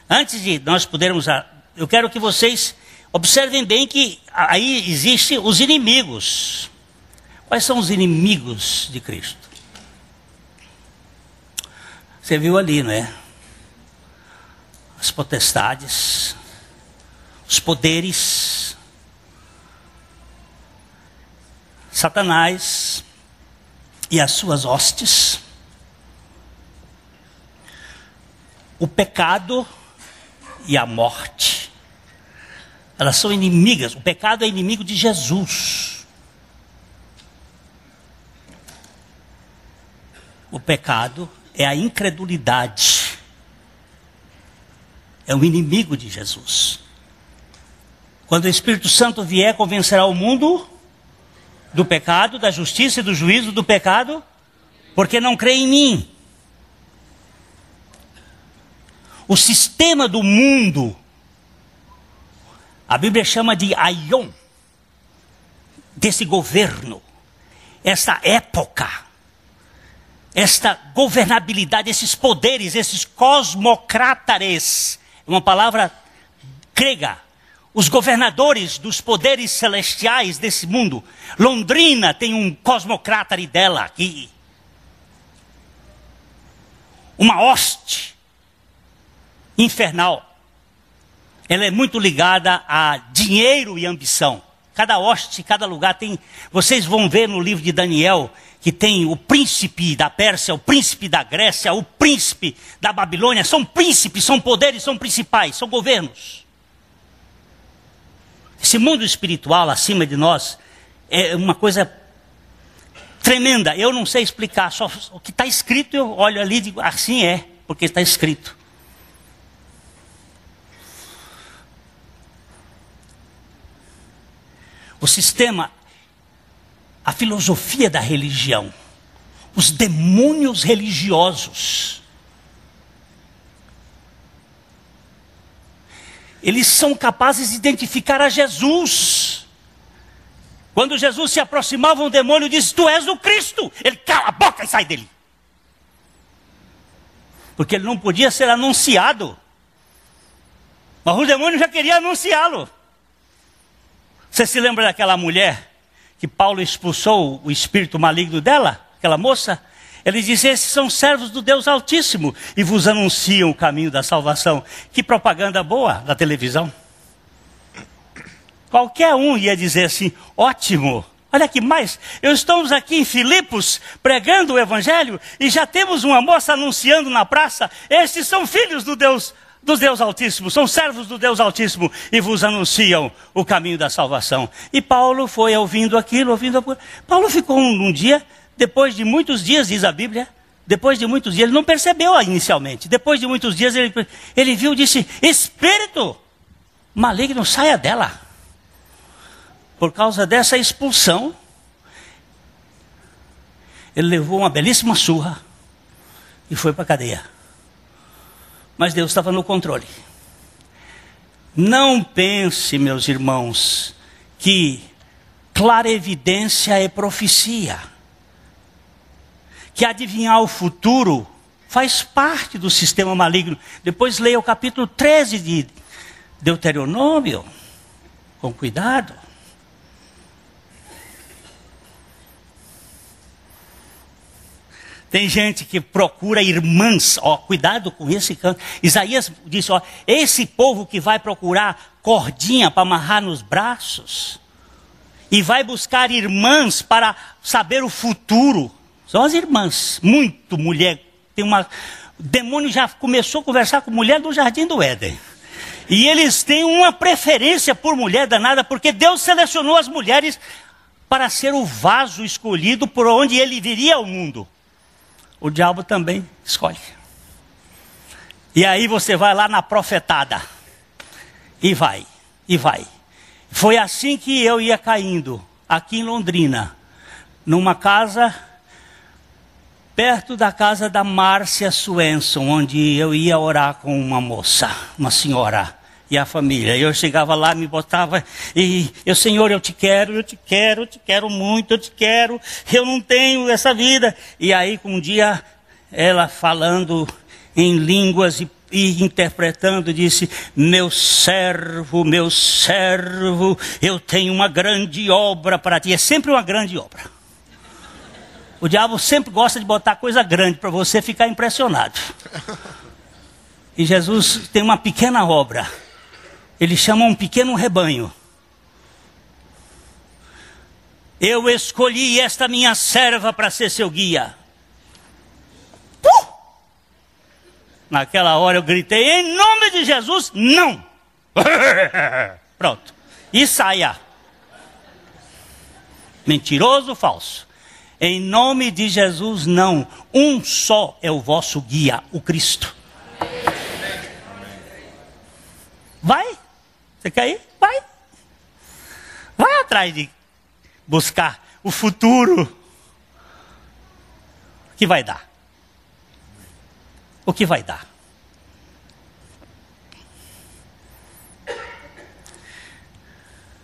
Antes de nós podermos, eu quero que vocês observem bem que aí existem os inimigos. Quais são os inimigos de Cristo? Você viu ali, não é? As potestades, os poderes, Satanás e as suas hostes, o pecado e a morte. Elas são inimigas. O pecado é inimigo de Jesus. O pecado é a incredulidade. É o inimigo de Jesus. Quando o Espírito Santo vier, convencerá o mundo do pecado, da justiça e do juízo do pecado, porque não crê em mim. O sistema do mundo, a Bíblia chama de aion, desse governo, essa época, esta governabilidade, esses poderes, esses cosmocrátares, uma palavra grega, os governadores dos poderes celestiais desse mundo. Londrina tem um cosmocrátare dela aqui. Uma hoste infernal. Ela é muito ligada a dinheiro e ambição. Cada hoste, cada lugar tem... Vocês vão ver no livro de Daniel que tem o príncipe da Pérsia, o príncipe da Grécia, o príncipe da Babilônia. São príncipes, são poderes, são principais, são governos. Esse mundo espiritual acima de nós é uma coisa tremenda. Eu não sei explicar, só o que está escrito eu olho ali e digo, assim é, porque está escrito. O sistema, a filosofia da religião, os demônios religiosos, eles são capazes de identificar a Jesus. Quando Jesus se aproximava, um demônio disse, tu és o Cristo. Ele cala a boca e sai dele. Porque ele não podia ser anunciado. Mas o demônio já queria anunciá-lo. Você se lembra daquela mulher que Paulo expulsou o espírito maligno dela? Aquela moça? Ele disse, esses são servos do Deus Altíssimo e vos anunciam o caminho da salvação. Que propaganda boa da televisão. Qualquer um ia dizer assim, ótimo. Olha que mais, estamos aqui em Filipos pregando o Evangelho e já temos uma moça anunciando na praça, estes são filhos do Deus Altíssimo, são servos do Deus Altíssimo e vos anunciam o caminho da salvação. E Paulo foi ouvindo aquilo. Paulo ficou um dia, depois de muitos dias, diz a Bíblia, depois de muitos dias, ele não percebeu inicialmente, depois de muitos dias ele viu e disse, espírito maligno, saia dela. Por causa dessa expulsão, ele levou uma belíssima surra e foi para a cadeia. Mas Deus estava no controle. Não pense, meus irmãos, que clarevidência é profecia. Que adivinhar o futuro faz parte do sistema maligno. Depois leia o capítulo 13 de Deuteronômio, com cuidado. Tem gente que procura irmãs, cuidado com esse canto. Isaías disse, esse povo que vai procurar cordinha para amarrar nos braços e vai buscar irmãs para saber o futuro, são as irmãs. Muito mulher, o demônio já começou a conversar com mulher do Jardim do Éden. E eles têm uma preferência por mulher danada, porque Deus selecionou as mulheres para ser o vaso escolhido por onde ele viria ao mundo. O diabo também escolhe. E aí você vai lá na profetada. E vai. Foi assim que eu ia caindo, aqui em Londrina. Numa casa, perto da casa da Márcia Swenson, onde eu ia orar com uma moça, uma senhora, e a família. Eu chegava lá, me botava, e eu, Senhor, eu te quero muito, eu não tenho essa vida. E aí, um dia, ela falando em línguas e interpretando, disse, meu servo, eu tenho uma grande obra para ti. É sempre uma grande obra. O diabo sempre gosta de botar coisa grande para você ficar impressionado. E Jesus tem uma pequena obra. Ele chama um pequeno rebanho. Eu escolhi esta minha serva para ser seu guia. Naquela hora eu gritei, em nome de Jesus, não. Pronto. E saia. Mentiroso, falso. Em nome de Jesus, não. Um só é o vosso guia, o Cristo. Vai. Você quer ir? Vai. Vai atrás de buscar o futuro. O que vai dar? O que vai dar?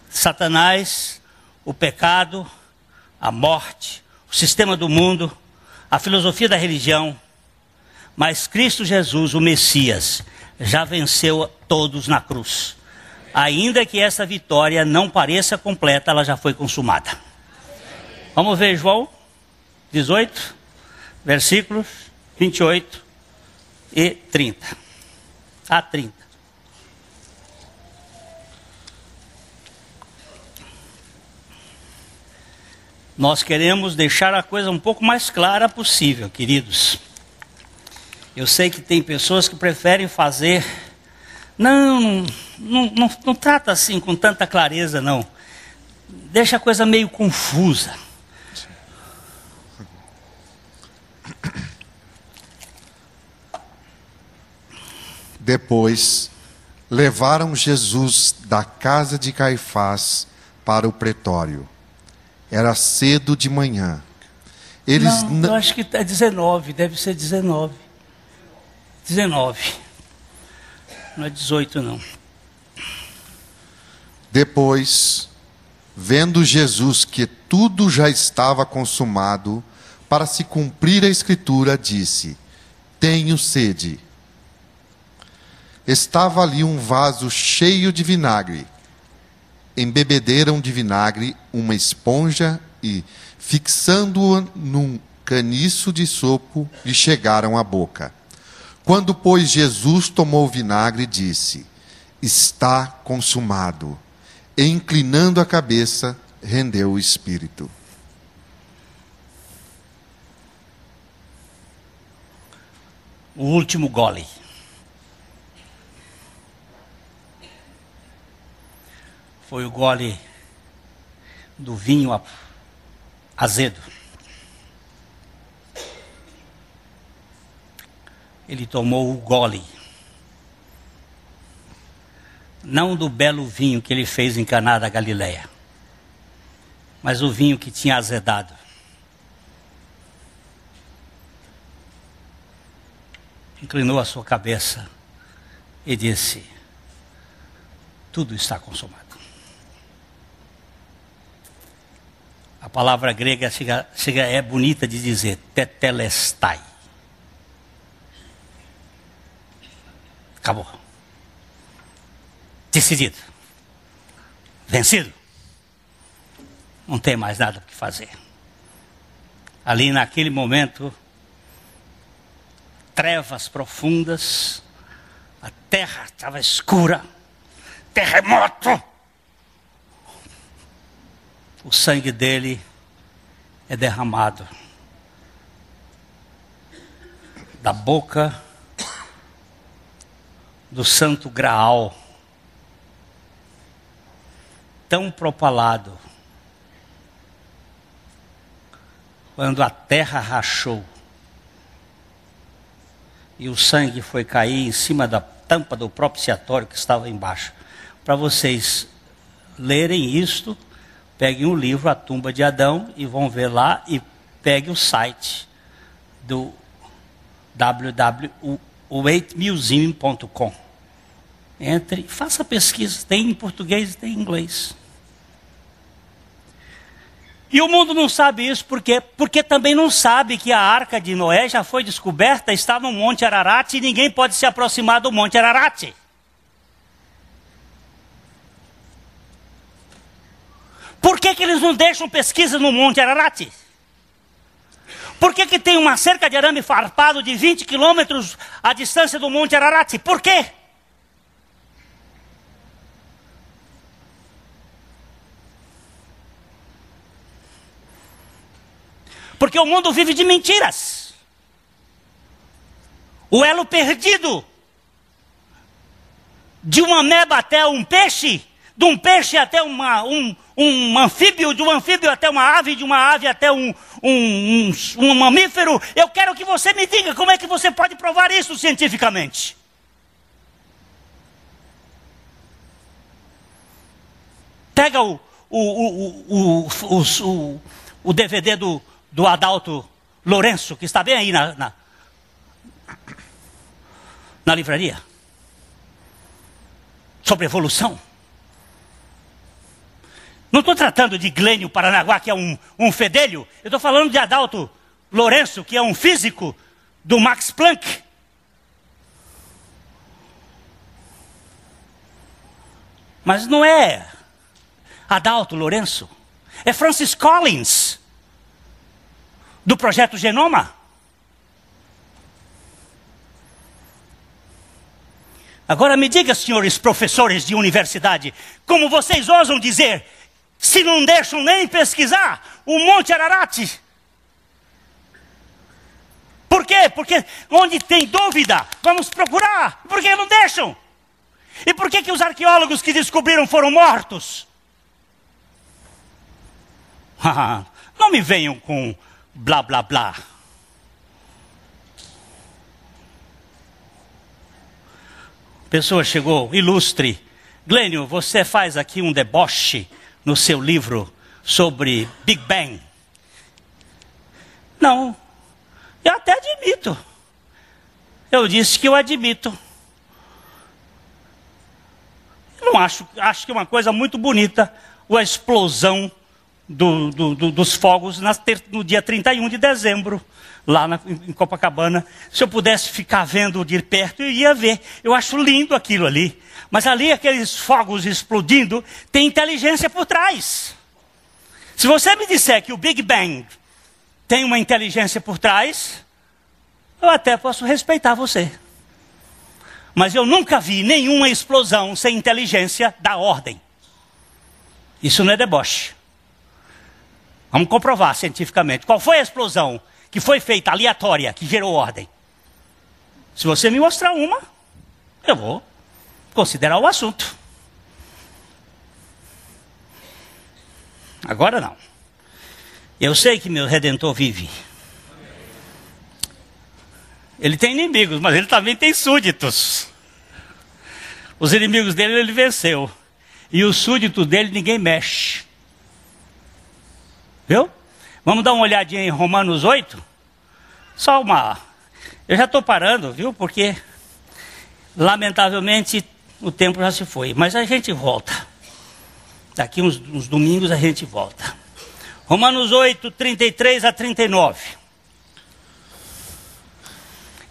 Satanás, o pecado, a morte, o sistema do mundo, a filosofia da religião, mas Cristo Jesus, o Messias, já venceu todos na cruz. Ainda que essa vitória não pareça completa, ela já foi consumada. Vamos ver João 18, versículos 28 e 30. A 30. Nós queremos deixar a coisa um pouco mais clara possível, queridos. Eu sei que tem pessoas que preferem fazer... Não trata assim com tanta clareza, não. Deixa a coisa meio confusa. Depois, levaram Jesus da casa de Caifás para o pretório. Era cedo de manhã. Eles eu acho que é 19, deve ser 19. 19. Não é 18, não. Depois, vendo Jesus que tudo já estava consumado, para se cumprir a escritura, disse: tenho sede. Estava ali um vaso cheio de vinagre. Embebederam de vinagre uma esponja e, fixando-a num caniço de sopo, lhe chegaram à boca. Quando, pois, Jesus tomou o vinagre, disse: está consumado. E, inclinando a cabeça, rendeu o espírito. O último gole. Foi o gole do vinho azedo. Ele tomou o gole, não do belo vinho que ele fez em Caná da Galileia, mas o vinho que tinha azedado. Inclinou a sua cabeça e disse: tudo está consumado. A palavra grega é bonita de dizer, tetelestai. Acabou. Decidido. Vencido. Não tem mais nada o que fazer. Ali naquele momento, trevas profundas, a terra estava escura, terremoto. O sangue dele é derramado da boca do santo Graal, tão propalado, quando a terra rachou e o sangue foi cair em cima da tampa do propiciatório que estava embaixo. Para vocês lerem isto, peguem o livro A Tumba de Adão e vão ver lá, e peguem o site do www.8museum.com. Entre, faça pesquisa, tem em português e tem em inglês. E o mundo não sabe isso porque também não sabe que a arca de Noé já foi descoberta, está no Monte Ararat, e ninguém pode se aproximar do Monte Ararat. Por que eles não deixam pesquisa no Monte Ararat? Por que tem uma cerca de arame farpado de 20 quilômetros à distância do Monte Ararat? Por quê? Porque o mundo vive de mentiras. O elo perdido de uma ameba até um peixe, de um peixe até um anfíbio, de um anfíbio até uma ave, de uma ave até um mamífero. Eu quero que você me diga como é que você pode provar isso cientificamente. Pega o DVD do Adalto Lourenço, que está bem aí na livraria? Sobre evolução. Não estou tratando de Glênio Paranaguá, que é um fedelho. Eu estou falando de Adalto Lourenço, que é um físico do Max Planck. Mas não é Adalto Lourenço. É Francis Collins, do Projeto Genoma. Agora me diga, senhores professores de universidade, como vocês ousam dizer, se não deixam nem pesquisar o Monte Ararat? Por quê? Porque onde tem dúvida, vamos procurar. Por que não deixam? E por que os arqueólogos que descobriram foram mortos? Não me venham com blá blá blá. Pessoa chegou, ilustre. Glênio, você faz aqui um deboche no seu livro sobre Big Bang. Não, eu até admito. Eu disse que eu admito. Eu não acho que é uma coisa muito bonita a explosão dos fogos no dia 31 de dezembro, lá em Copacabana. Se eu pudesse ficar vendo de perto, eu ia ver. Eu acho lindo aquilo ali. Mas ali, aqueles fogos explodindo, tem inteligência por trás. Se você me disser que o Big Bang tem uma inteligência por trás, eu até posso respeitar você. Mas eu nunca vi nenhuma explosão sem inteligência da ordem. Isso não é deboche. Vamos comprovar cientificamente. Qual foi a explosão que foi feita aleatória, que gerou ordem? Se você me mostrar uma, eu vou considerar o assunto. Agora não. Eu sei que meu Redentor vive. Ele tem inimigos, mas ele também tem súditos. Os inimigos dele ele venceu. E os súditos dele ninguém mexe. Viu? Vamos dar uma olhadinha em Romanos 8? Só uma. Eu já estou parando, viu? Porque, lamentavelmente, o tempo já se foi. Mas a gente volta. Daqui uns domingos a gente volta. Romanos 8, 33 a 39.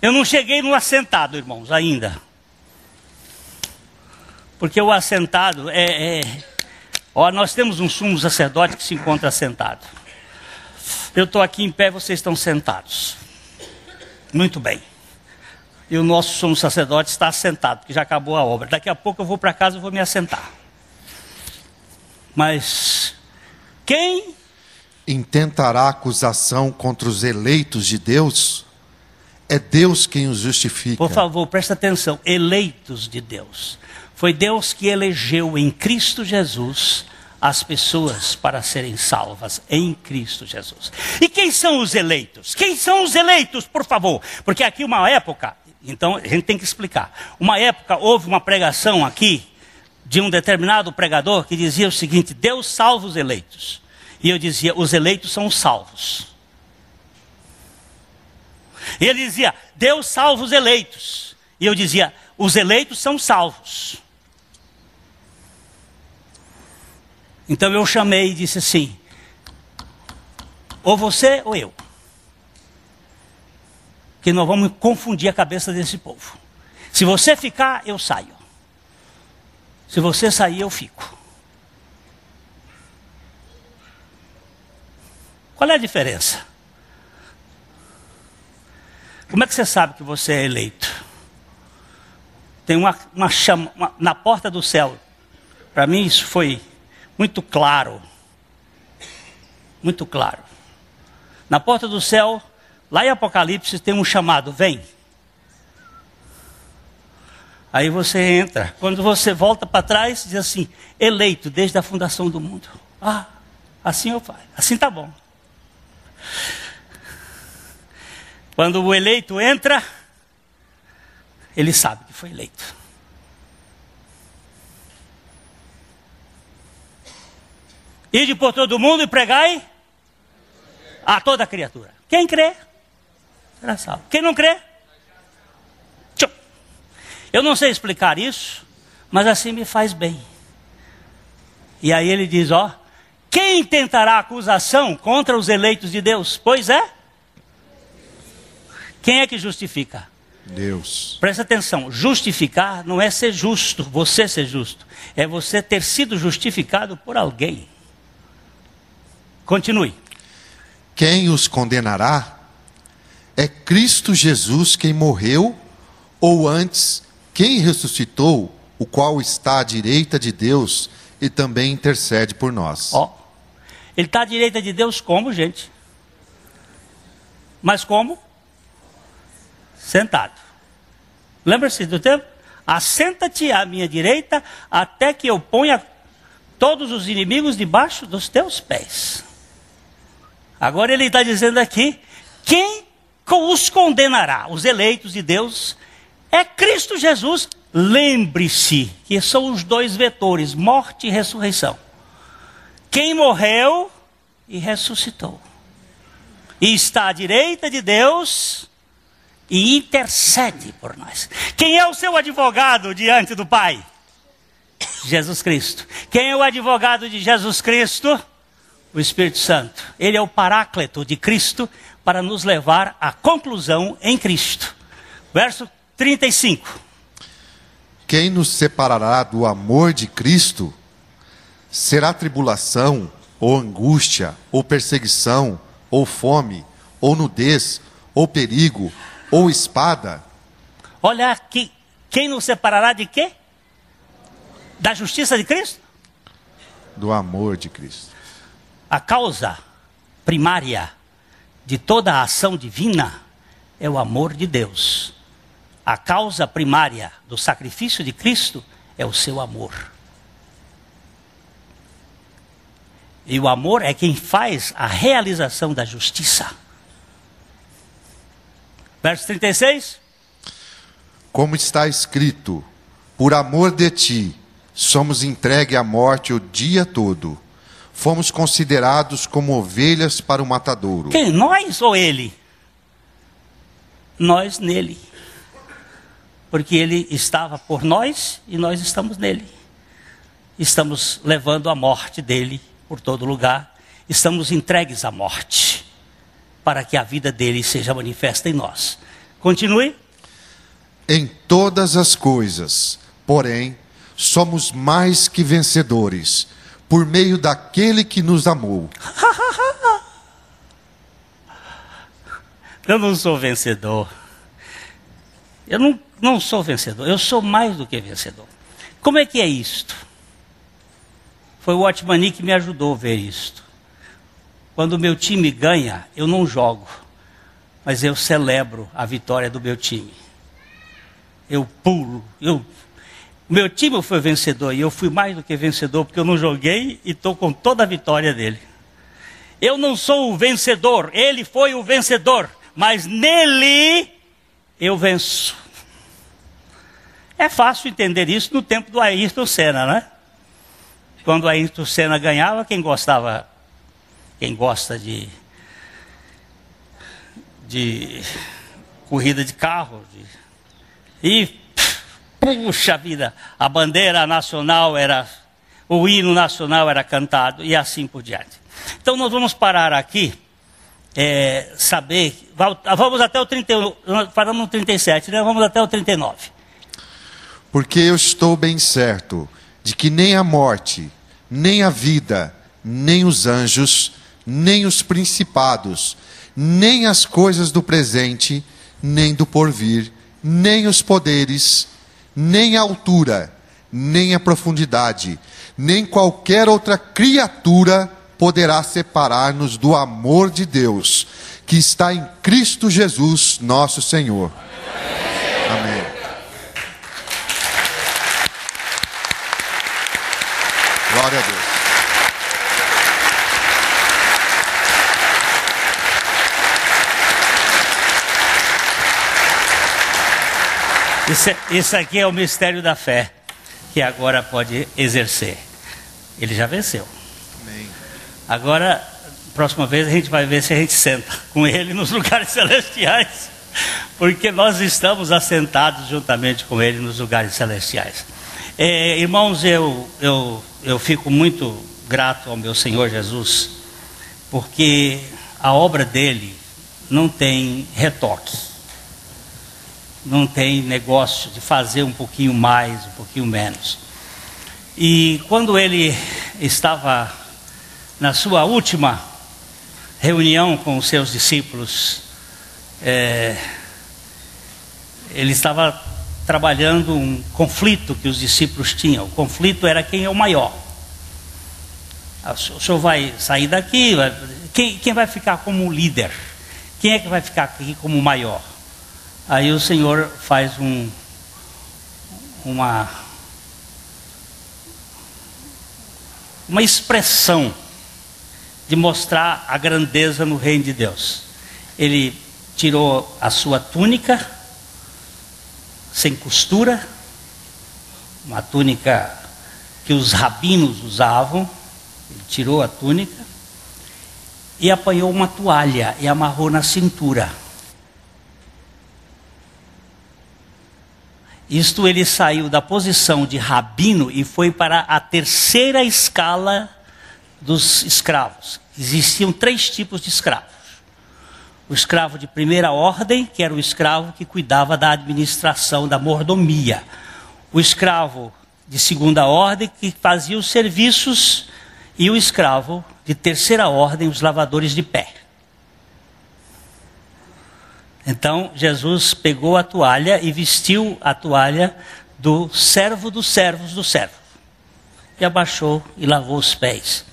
Eu não cheguei no assentado, irmãos, ainda. Porque o assentado Ó, nós temos um sumo sacerdote que se encontra sentado. Eu estou aqui em pé, vocês estão sentados. Muito bem. E o nosso sumo sacerdote está assentado, porque já acabou a obra. Daqui a pouco eu vou para casa e vou me assentar. Mas quem intentará acusação contra os eleitos de Deus? É Deus quem os justifica. Por favor, presta atenção. Eleitos de Deus. Foi Deus que elegeu em Cristo Jesus as pessoas para serem salvas em Cristo Jesus. E quem são os eleitos? Quem são os eleitos, por favor? Porque aqui uma época, então a gente tem que explicar. Uma época houve uma pregação aqui de um determinado pregador que dizia o seguinte: Deus salva os eleitos. E eu dizia, os eleitos são os salvos. E ele dizia, Deus salva os eleitos. E eu dizia, os eleitos são salvos. Então eu chamei e disse assim, ou você ou eu. Que nós vamos confundir a cabeça desse povo. Se você ficar, eu saio. Se você sair, eu fico. Qual é a diferença? Como é que você sabe que você é eleito? Tem uma chama na porta do céu. Para mim isso foi muito claro. Muito claro. Na porta do céu, lá em Apocalipse, tem um chamado, vem. Aí você entra. Quando você volta para trás, diz assim, eleito desde a fundação do mundo. Ah, assim eu faço. Assim tá bom. Quando o eleito entra, ele sabe que foi eleito. Ide por todo mundo e pregai a toda criatura. Quem crê, será salvo. Quem não crê, tchau. Eu não sei explicar isso, mas assim me faz bem. E aí ele diz, ó, quem tentará acusação contra os eleitos de Deus? Pois é. Quem é que justifica? Deus. Presta atenção, justificar não é ser justo, você ser justo. É você ter sido justificado por alguém. Continue. Quem os condenará? É Cristo Jesus quem morreu, ou antes, quem ressuscitou, o qual está à direita de Deus e também intercede por nós. Ó, ele está à direita de Deus como, gente? Mas como? Sentado. Lembra-se do tempo? Assenta-te à minha direita, até que eu ponha todos os inimigos debaixo dos teus pés. Agora ele está dizendo aqui, quem os condenará? Os eleitos de Deus é Cristo Jesus. Lembre-se que são os dois vetores, morte e ressurreição. Quem morreu e ressuscitou. E está à direita de Deus e intercede por nós. Quem é o seu advogado diante do Pai? Jesus Cristo. Quem é o advogado de Jesus Cristo? O Espírito Santo. Ele é o paráclito de Cristo para nos levar à conclusão em Cristo. Verso 35. Quem nos separará do amor de Cristo? Será tribulação, ou angústia, ou perseguição, ou fome, ou nudez, ou perigo, ou espada? Olha aqui, quem nos separará de quê? Da justiça de Cristo? Do amor de Cristo. A causa primária de toda a ação divina é o amor de Deus. A causa primária do sacrifício de Cristo é o seu amor. E o amor é quem faz a realização da justiça. Verso 36. Como está escrito, por amor de ti, somos entregue à morte o dia todo. Fomos considerados como ovelhas para o matadouro. Quem? Nós ou ele? Nós nele. Porque ele estava por nós e nós estamos nele. Estamos levando a morte dele por todo lugar. Estamos entregues à morte, para que a vida dele seja manifesta em nós. Continue. Em todas as coisas, porém, somos mais que vencedores, por meio daquele que nos amou. Eu não sou vencedor. Eu não sou vencedor. Eu sou mais do que vencedor. Como é que é isto? Foi o Watchmani que me ajudou a ver isto. Quando o meu time ganha, eu não jogo, mas eu celebro a vitória do meu time. Eu pulo. O meu time foi vencedor e eu fui mais do que vencedor, porque eu não joguei e estou com toda a vitória dele. Eu não sou o vencedor, ele foi o vencedor, mas nele eu venço. É fácil entender isso no tempo do Ayrton Senna, né? Quando o Ayrton Senna ganhava, quem gosta de corrida de carro, puxa vida, a bandeira nacional o hino nacional era cantado e assim por diante. Então nós vamos parar aqui, vamos até o 31, paramos no 37, né? Vamos até o 39. Porque eu estou bem certo de que nem a morte, nem a vida, nem os anjos, nem os principados, nem as coisas do presente, nem do porvir, nem os poderes, nem a altura, nem a profundidade, nem qualquer outra criatura poderá separar-nos do amor de Deus, que está em Cristo Jesus, nosso Senhor. Amém. Glória a Deus. Isso aqui é o mistério da fé, que agora pode exercer. Ele já venceu. Amém. Agora, próxima vez a gente vai ver se a gente senta com ele nos lugares celestiais, porque nós estamos assentados juntamente com ele nos lugares celestiais. Irmãos, eu fico muito grato ao meu Senhor Jesus, porque a obra dele não tem retoque, não tem negócio de fazer um pouquinho mais, um pouquinho menos. E quando ele estava na sua última reunião com os seus discípulos, ele estava trabalhando um conflito que os discípulos tinham. O conflito era quem é o maior. O senhor vai sair daqui, quem vai ficar como líder? Quem é que vai ficar aqui como maior? Aí o Senhor faz uma expressão de mostrar a grandeza no reino de Deus. Ele tirou a sua túnica sem costura, uma túnica que os rabinos usavam. Ele tirou a túnica e apanhou uma toalha e amarrou na cintura. Isto, ele saiu da posição de rabino e foi para a terceira escala dos escravos. Existiam 3 tipos de escravos. O escravo de primeira ordem, que era o escravo que cuidava da administração, da mordomia. O escravo de segunda ordem, que fazia os serviços. E o escravo de terceira ordem, os lavadores de pé. Então Jesus pegou a toalha e vestiu a toalha do servo dos servos do servo. E abaixou e lavou os pés.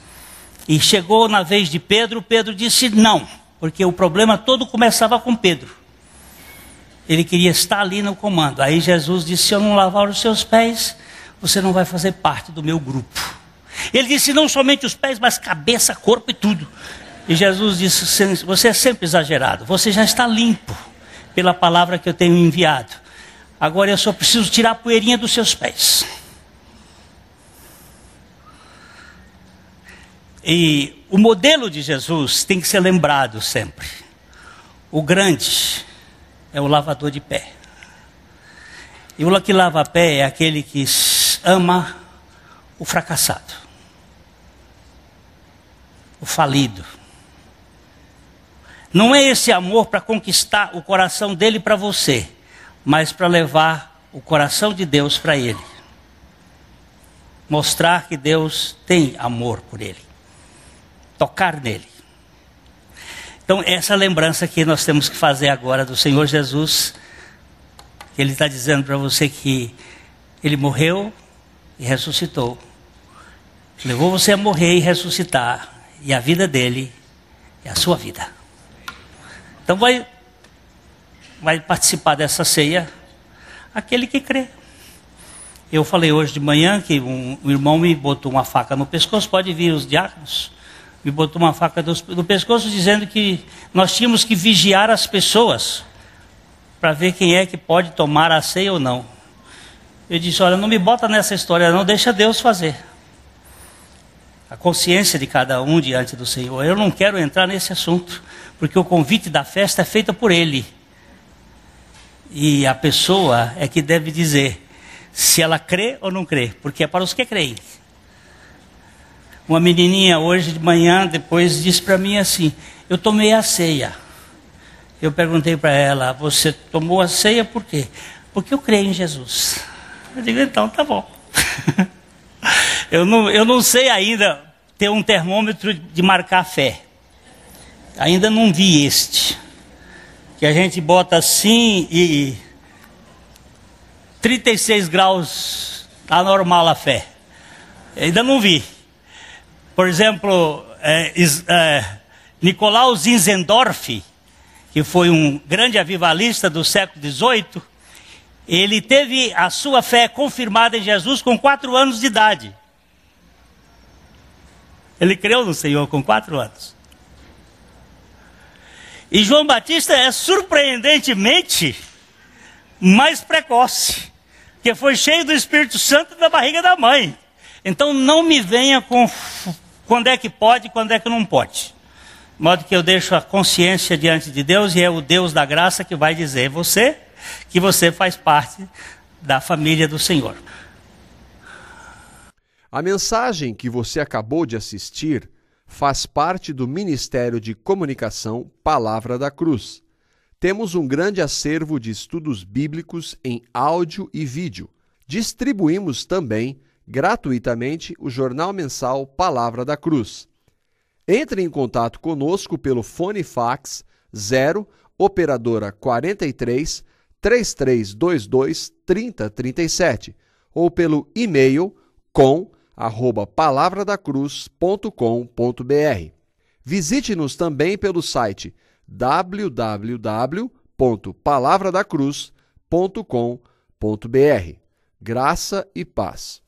E chegou na vez de Pedro, Pedro disse não, porque o problema todo começava com Pedro. Ele queria estar ali no comando. Aí Jesus disse: se eu não lavar os seus pés, você não vai fazer parte do meu grupo. Ele disse: não somente os pés, mas cabeça, corpo e tudo. E Jesus disse: você é sempre exagerado, você já está limpo pela palavra que eu tenho enviado. Agora eu só preciso tirar a poeirinha dos seus pés. E o modelo de Jesus tem que ser lembrado sempre. O grande é o lavador de pé. E o que lava pé é aquele que ama o fracassado, o falido. Não é esse amor para conquistar o coração dele para você, mas para levar o coração de Deus para ele. Mostrar que Deus tem amor por ele. Tocar nele. Então essa lembrança que nós temos que fazer agora do Senhor Jesus. Ele está dizendo para você que ele morreu e ressuscitou. Levou você a morrer e ressuscitar. E a vida dele é a sua vida. Então vai participar dessa ceia aquele que crê. Eu falei hoje de manhã que um irmão me botou uma faca no pescoço. Pode vir os diáconos. Me botou uma faca no pescoço dizendo que nós tínhamos que vigiar as pessoas para ver quem é que pode tomar a ceia ou não. Eu disse: olha, não me bota nessa história não, deixa Deus fazer. A consciência de cada um diante do Senhor. Eu não quero entrar nesse assunto, porque o convite da festa é feito por Ele. E a pessoa é que deve dizer se ela crê ou não crê, porque é para os que creem. Uma menininha hoje de manhã, depois disse para mim assim: eu tomei a ceia. Eu perguntei para ela: você tomou a ceia por quê? Porque eu creio em Jesus. Eu digo: então tá bom. Eu não sei ainda ter um termômetro de marcar fé. Ainda não vi este. Que a gente bota assim e 36 graus está normal a fé. Ainda não vi. Por exemplo, Nicolau Zinzendorf, que foi um grande avivalista do século XVIII, ele teve a sua fé confirmada em Jesus com 4 anos de idade. Ele creu no Senhor com 4 anos. E João Batista é surpreendentemente mais precoce, porque foi cheio do Espírito Santo da barriga da mãe. Então não me venha com quando é que pode e quando é que não pode. De modo que eu deixo a consciência diante de Deus e é o Deus da graça que vai dizer que você faz parte da família do Senhor. A mensagem que você acabou de assistir faz parte do Ministério de Comunicação Palavra da Cruz. Temos um grande acervo de estudos bíblicos em áudio e vídeo. Distribuímos também, gratuitamente, o jornal mensal Palavra da Cruz. Entre em contato conosco pelo fone fax 0 operadora 43 3322 3037 ou pelo e-mail com@palavradacruz.com.br. Visite-nos também pelo site www.palavradacruz.com.br. Graça e paz.